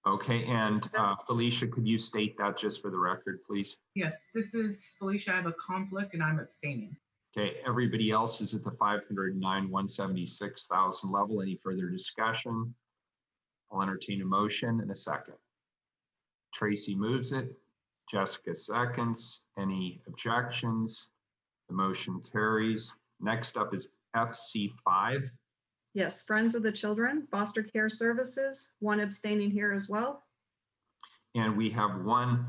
Okay, and Felicia, could you state that just for the record, please? Yes, this is Felicia. I have a conflict and I'm abstaining. Okay, everybody else is at the 509,176,000 level. Any further discussion? I'll entertain a motion in a second. Tracy moves it. Jessica seconds. Any objections? The motion carries. Next up is FC5. Yes, Friends of the Children, Foster Care Services, one abstaining here as well. And we have one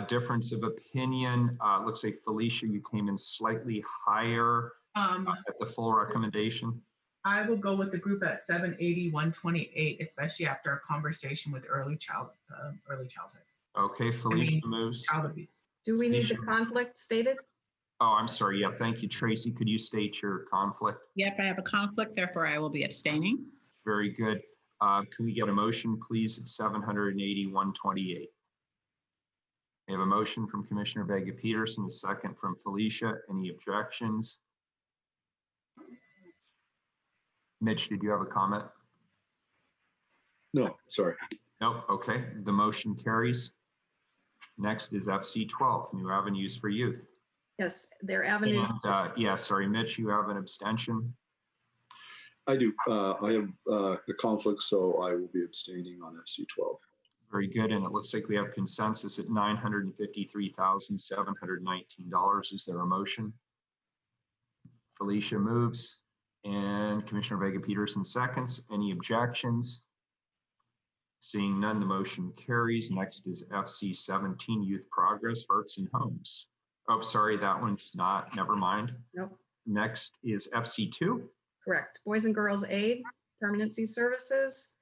difference of opinion. Looks like Felicia, you came in slightly higher at the full recommendation. I will go with the group at 780, 128, especially after a conversation with early childhood. Okay, Felicia moves. Child abuse. Do we need the conflict stated? Oh, I'm sorry. Yeah, thank you, Tracy. Could you state your conflict? Yep, I have a conflict, therefore I will be abstaining. Very good. Can we get a motion, please, at 780, 128? We have a motion from Commissioner Vega Peterson, a second from Felicia. Any objections? Mitch, did you have a comment? No, sorry. Nope. Okay. The motion carries. Next is FC12, New Avenues for Youth. Yes, their avenues. And, yeah, sorry, Mitch, you have an abstention. I do. I have a conflict, so I will be abstaining on FC12. Very good. And it looks like we have consensus at $953,719. Is there a motion? Felicia moves and Commissioner Vega Peterson seconds. Any objections? Seeing none, the motion carries. Next is FC17, Youth Progress, Hearts and Homes. Oh, sorry, that one's not, never mind. Nope. Next is FC2. Correct. Boys and Girls Aid, Permanency Services.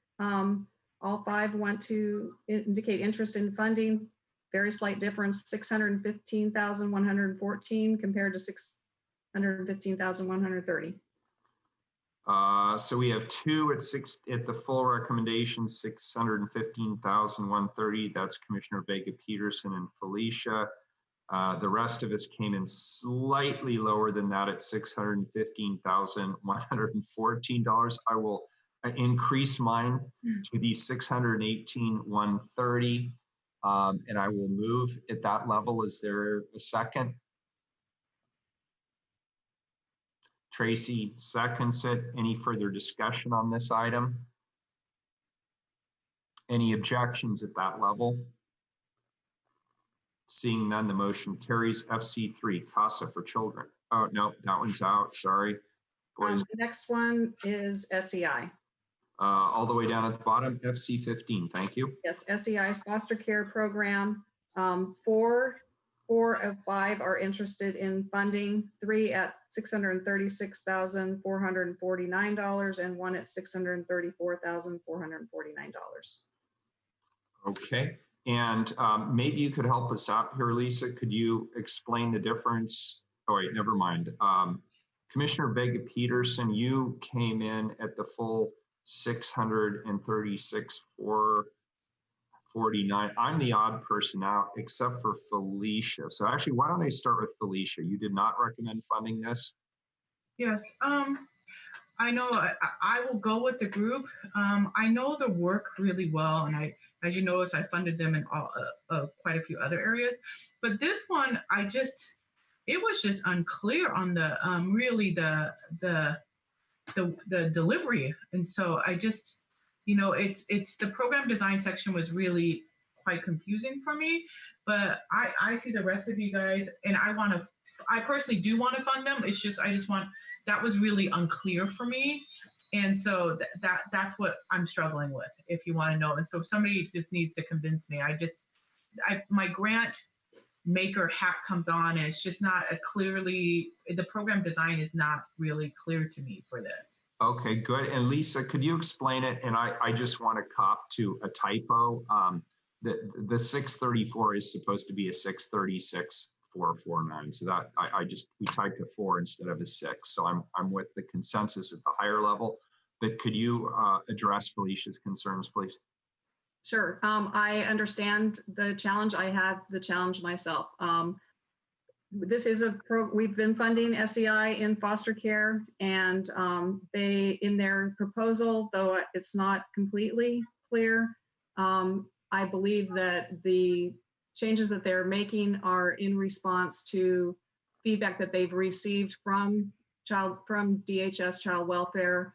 All five want to indicate interest in funding. Very slight difference, 615,114 compared to 615,130. So we have two at the full recommendation, 615,130. That's Commissioner Vega Peterson and Felicia. The rest of us came in slightly lower than that at $615,114. I will increase mine to the $618,130, and I will move at that level. Is there a second? Tracy seconds it. Any further discussion on this item? Any objections at that level? Seeing none, the motion carries. FC3, CASA for Children. Oh, no, that one's out. Sorry. Boys. The next one is SEI. All the way down at the bottom, FC15. Thank you. Yes, SEI's foster care program. Four of five are interested in funding, three at $636,449 and one at $634,449. Okay. And maybe you could help us out here, Lisa. Could you explain the difference? Oh, wait, never mind. Commissioner Vega Peterson, you came in at the full 636,449. I'm the odd person out except for Felicia. So actually, why don't I start with Felicia? You did not recommend funding this? Yes. I know I will go with the group. I know the work really well, and as you notice, I funded them in all, quite a few other areas. But this one, it was just unclear on the really the delivery, and so I just, it's the program design section was really quite confusing for me. But I see the rest of you guys, and I personally do want to fund them. It's just I just want that was really unclear for me. And so that's what I'm struggling with, if you want to know. And so somebody just needs to convince me. My grant maker hat comes on, and it's just not the program design is not really clear to me for this. Okay, good. And Lisa, could you explain it? And I just want to cop to a typo. The 634 is supposed to be a 636,449. So that we typed a 4 instead of a 6. So I'm with the consensus at the higher level. But could you address Felicia's concerns, please? Sure. I understand the challenge. I had the challenge myself. This is we've been funding SEI in foster care, and they, in their proposal, though it's not completely clear, I believe that the changes that they're making are in response to feedback that they've received from DHS Child Welfare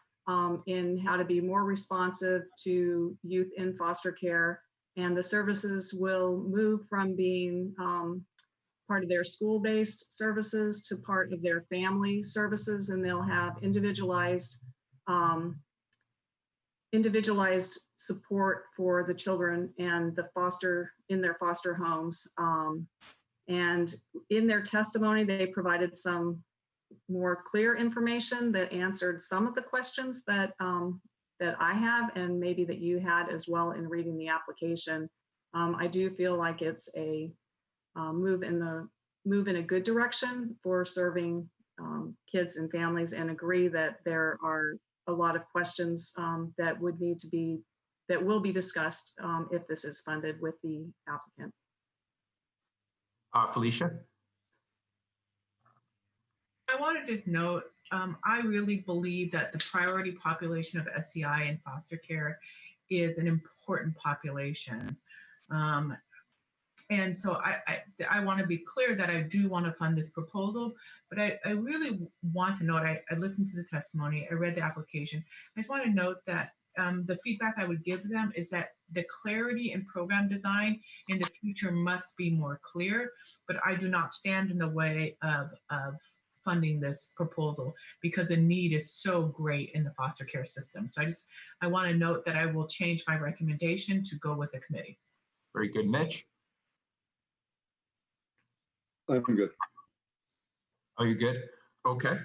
in how to be more responsive to youth in foster care. And the services will move from being part of their school-based services to part of their family services, and they'll have individualized support for the children and in their foster homes. And in their testimony, they provided some more clear information that answered some of the questions that I have, and maybe that you had as well in reading the application. I do feel like it's a move in a good direction for serving kids and families, and agree that there are a lot of questions that will be discussed if this is funded with the applicant. Felicia? I want to just note, I really believe that the priority population of SEI in foster care is an important population. And so I want to be clear that I do want to fund this proposal, but I really want to note, I listened to the testimony, I read the application. I just want to note that the feedback I would give them is that the clarity in program design in the future must be more clear, but I do not stand in the way of funding this proposal because the need is so great in the foster care system. So I want to note that I will change my recommendation to go with the committee. Very good. Mitch? I'm good. Oh, you're good? Okay.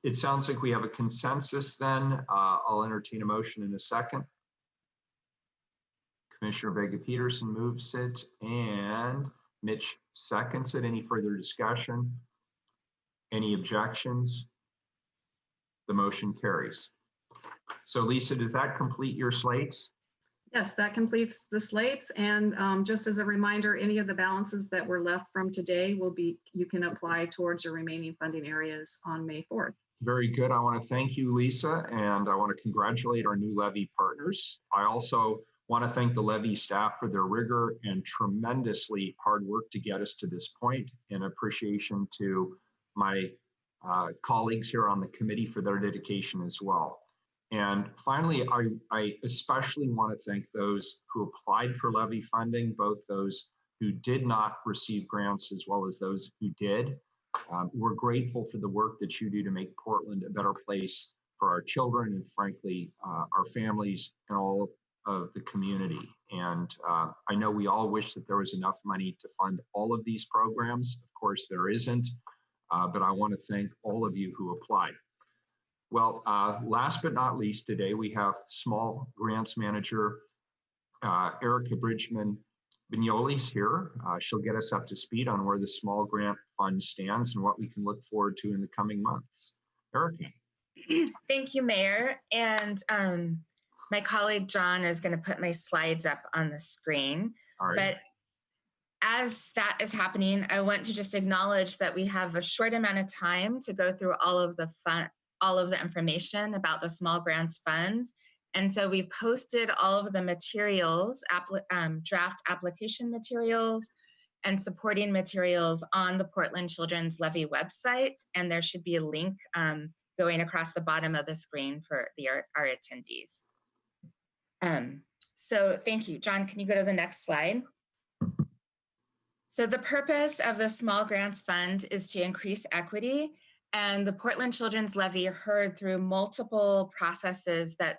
It sounds like we have a consensus then. I'll entertain a motion in a second. Commissioner Vega-Peterson moves it and Mitch seconds it. Any further discussion? Any objections? The motion carries. So Lisa, does that complete your slates? Yes, that completes the slates. And just as a reminder, any of the balances that were left from today you can apply towards your remaining funding areas on May 4th. Very good. I want to thank you, Lisa, and I want to congratulate our new Levy partners. I also want to thank the Levy staff for their rigor and tremendously hard work to get us to this point, and appreciation to my colleagues here on the committee for their dedication as well. And finally, I especially want to thank those who applied for Levy funding, both those who did not receive grants as well as those who did. We're grateful for the work that you do to make Portland a better place for our children and frankly, our families and all of the community. And I know we all wish that there was enough money to fund all of these programs. Of course, there isn't, but I want to thank all of you who applied. Well, last but not least, today we have Small Grants Manager Erica Bridgman-Bignoli's here. She'll get us up to speed on where the Small Grant Fund stands and what we can look forward to in the coming months. Erica. Thank you, Mayor. And my colleague John is going to put my slides up on the screen. All right. But as that is happening, I want to just acknowledge that we have a short amount of time to go through all all of the information about the Small Grants Fund. And so we've posted all of the materials, draft application materials and supporting materials on the Portland Children's Levy website. And there should be a link going across the bottom of the screen for our attendees. So thank you. John, can you go to the next slide? So the purpose of the Small Grants Fund is to increase equity. And the Portland Children's Levy heard through multiple processes that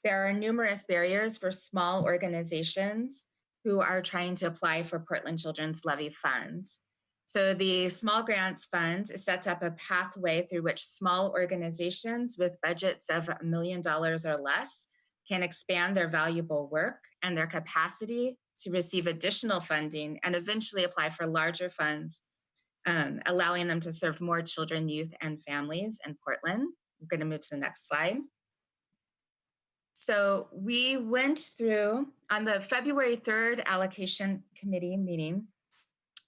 there are numerous barriers for small organizations who are trying to apply for Portland Children's Levy funds. So the Small Grants Fund sets up a pathway through which small organizations with budgets of $1 million or less can expand their valuable work and their capacity to receive additional funding and eventually apply for larger funds, allowing them to serve more children, youth, and families in Portland. I'm going to move to the next slide. So we went through, on the February 3rd allocation committee meeting,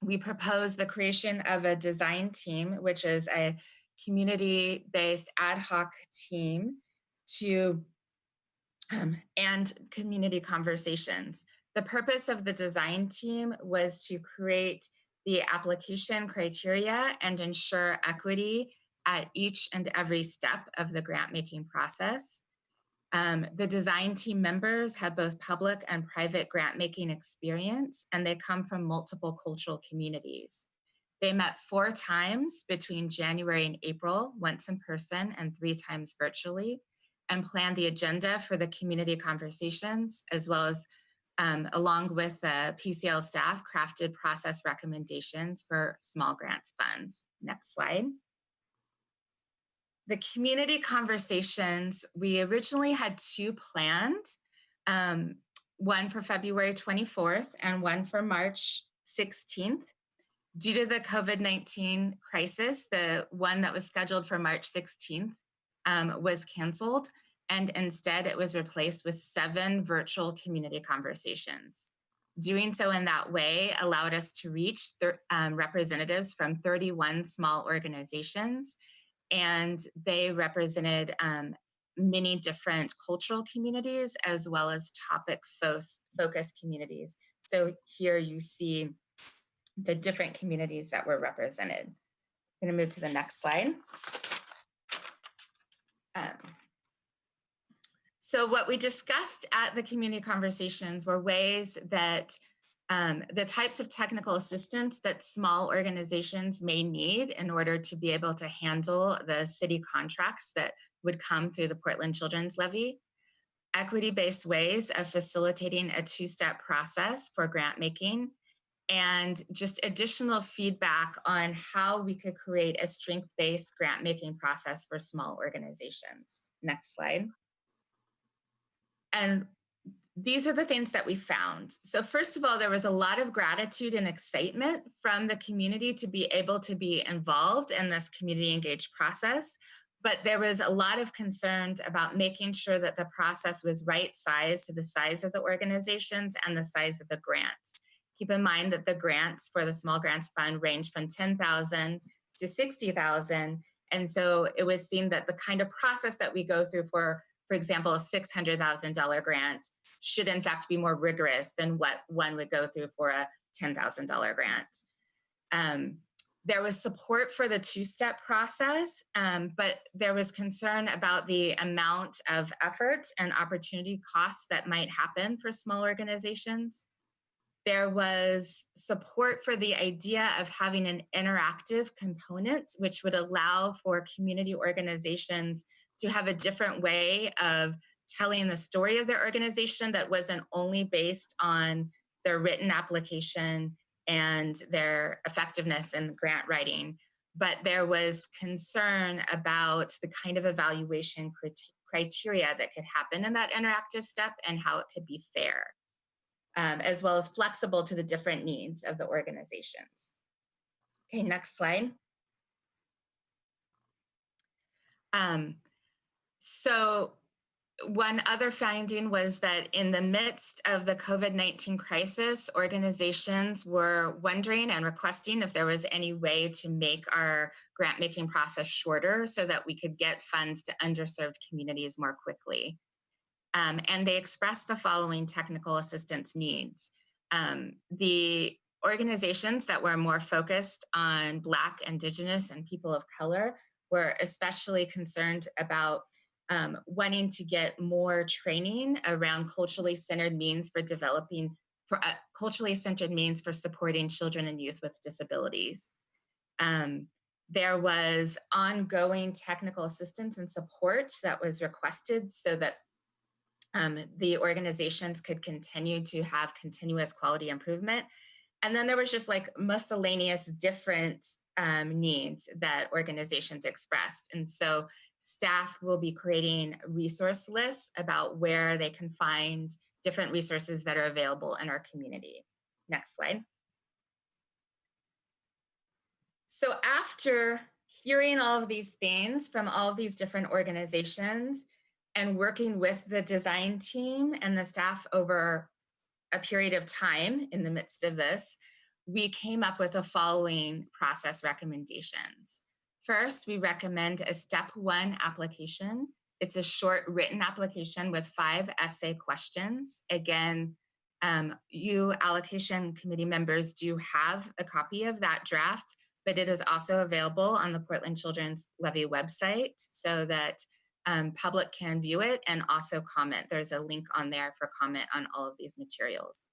we proposed the creation of a design team, which is a community-based ad hoc team and community conversations. The purpose of the design team was to create the application criteria and ensure equity at each and every step of the grant-making process. The design team members have both public and private grant-making experience, and they come from multiple cultural communities. They met 4 times between January and April, once in person and 3 times virtually, and planned the agenda for the community conversations, as well as, along with the PCL staff, crafted process recommendations for small grants funds. Next slide. The community conversations, we originally had 2 planned, one for February 24th and one for March 16th. Due to the COVID-19 crisis, the one that was scheduled for March 16th was canceled, and instead it was replaced with 7 virtual community conversations. Doing so in that way allowed us to reach representatives from 31 small organizations, and they represented many different cultural communities as well as topic-focused communities. So here you see the different communities that were represented. I'm going to move to the next slide. So what we discussed at the community conversations were ways that the types of technical assistance that small organizations may need in order to be able to handle the city contracts that would come through the Portland Children's Levy, equity-based ways of facilitating a 2-step process for grant making, and just additional feedback on how we could create a strength-based grant making process for small organizations. Next slide. And these are the things that we found. So first of all, there was a lot of gratitude and excitement from the community to be able to be involved in this community engaged process. But there was a lot of concern about making sure that the process was right sized to the size of the organizations and the size of the grants. Keep in mind that the grants for the Small Grants Fund range from $10,000 to $60,000. And so it was seen that the kind of process that we go through for example, a $600,000 grant should in fact be more rigorous than what one would go through for a $10,000 grant. There was support for the 2-step process, but there was concern about the amount of effort and opportunity costs that might happen for small organizations. There was support for the idea of having an interactive component, which would allow for community organizations to have a different way of telling the story of their organization that wasn't only based on their written application and their effectiveness in grant writing, but there was concern about the kind of evaluation criteria that could happen in that interactive step and how it could be fair, as well as flexible to the different needs of the organizations. Okay, next slide. So one other finding was that in the midst of the COVID-19 crisis, organizations were wondering and requesting if there was any way to make our grant-making process shorter so that we could get funds to underserved communities more quickly. And they expressed the following technical assistance needs. The organizations that were more focused on Black, Indigenous, and people of color were especially concerned about wanting to get more training around culturally centered means for developing, culturally centered means for supporting children and youth with disabilities. There was ongoing technical assistance and support that was requested so that the organizations could continue to have continuous quality improvement. And then there was just like miscellaneous different needs that organizations expressed. And so staff will be creating resource lists about where they can find different resources that are available in our community. Next slide. So after hearing all of these things from all of these different organizations and working with the design team and the staff over a period of time in the midst of this, we came up with the following process recommendations. First, we recommend a step 1 application. It's a short written application with 5 essay questions. Again, you allocation committee members do have a copy of that draft, but it is also available on the Portland Children's Levy website so that public can view it and also comment. There's a link on there for comment on all of these materials.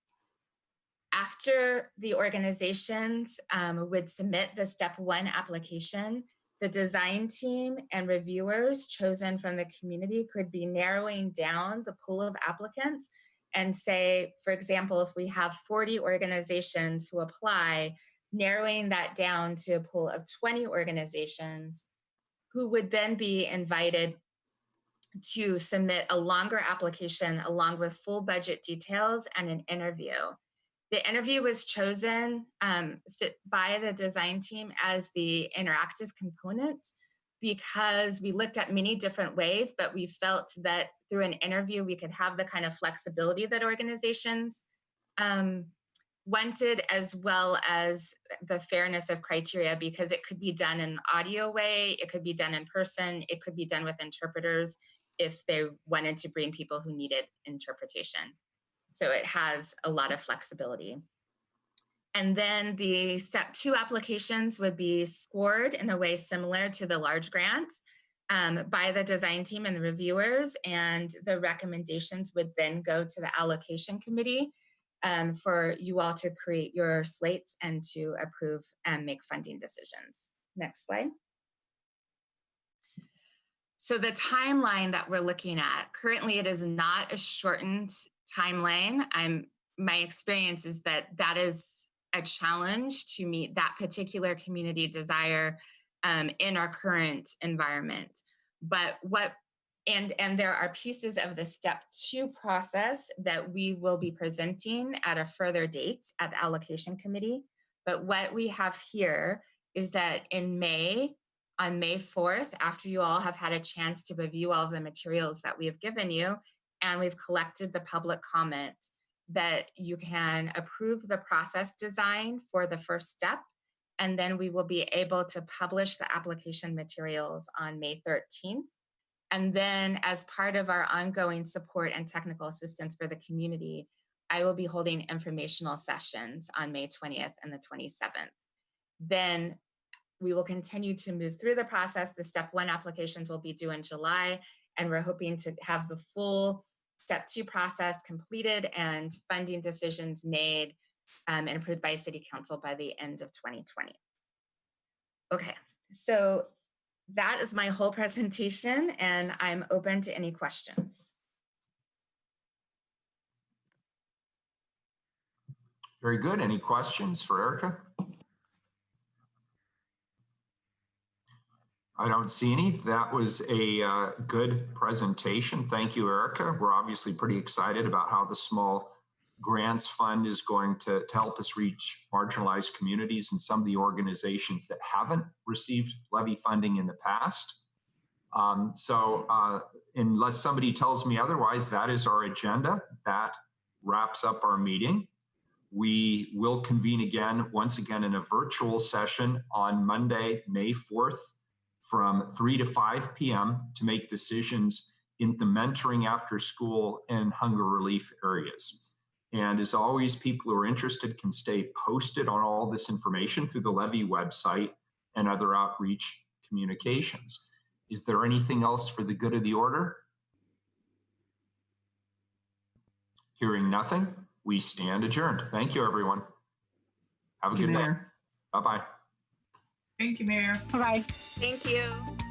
After the organizations would submit the step 1 application, the design team and reviewers chosen from the community could be narrowing down the pool of applicants and say, for example, if we have 40 organizations who apply, narrowing that down to a pool of 20 organizations who would then be invited to submit a longer application along with full budget details and an interview. The interview was chosen by the design team as the interactive component because we looked at many different ways, but we felt that through an interview, we could have the kind of flexibility that organizations wanted, as well as the fairness of criteria, because it could be done in an audio way, it could be done in person, it could be done with interpreters if they wanted to bring people who needed interpretation. So it has a lot of flexibility. And then the step 2 applications would be scored in a way similar to the large grants by the design team and the reviewers, and the recommendations would then go to the allocation committee for you all to create your slates and to approve and make funding decisions. Next slide. So the timeline that we're looking at, currently it is not a shortened timeline. My experience is that that is a challenge to meet that particular community desire in our current environment. But and there are pieces of the step 2 process that we will be presenting at a further date at the allocation committee. But what we have here is that in May, on May 4th, after you all have had a chance to review all of the materials that we have given you, and we've collected the public comment, that you can approve the process design for the first step, and then we will be able to publish the application materials on May 13th. And then as part of our ongoing support and technical assistance for the community, I will be holding informational sessions on May 20th and the 27th. Then we will continue to move through the process. The step 1 applications will be due in July, and we're hoping to have the full step 2 process completed and funding decisions made and approved by City Council by the end of 2020. Okay, so that is my whole presentation, and I'm open to any questions. Very good. Any questions for Erica? I don't see any. That was a good presentation. Thank you, Erica. We're obviously pretty excited about how the Small Grants Fund is going to help us reach marginalized communities and some of the organizations that haven't received Levy funding in the past. Unless somebody tells me otherwise, that is our agenda. That wraps up our meeting. We will convene again, once again, in a virtual session on Monday, May 4th from 3 to 5 p.m. to make decisions in the mentoring after school and hunger relief areas. And as always, people who are interested can stay posted on all this information through the Levy website and other outreach communications. Is there anything else for the good of the order? Hearing nothing, we stand adjourned. Thank you, everyone. Have a good day. Bye-bye. Thank you, Mayor. Bye-bye. Thank you.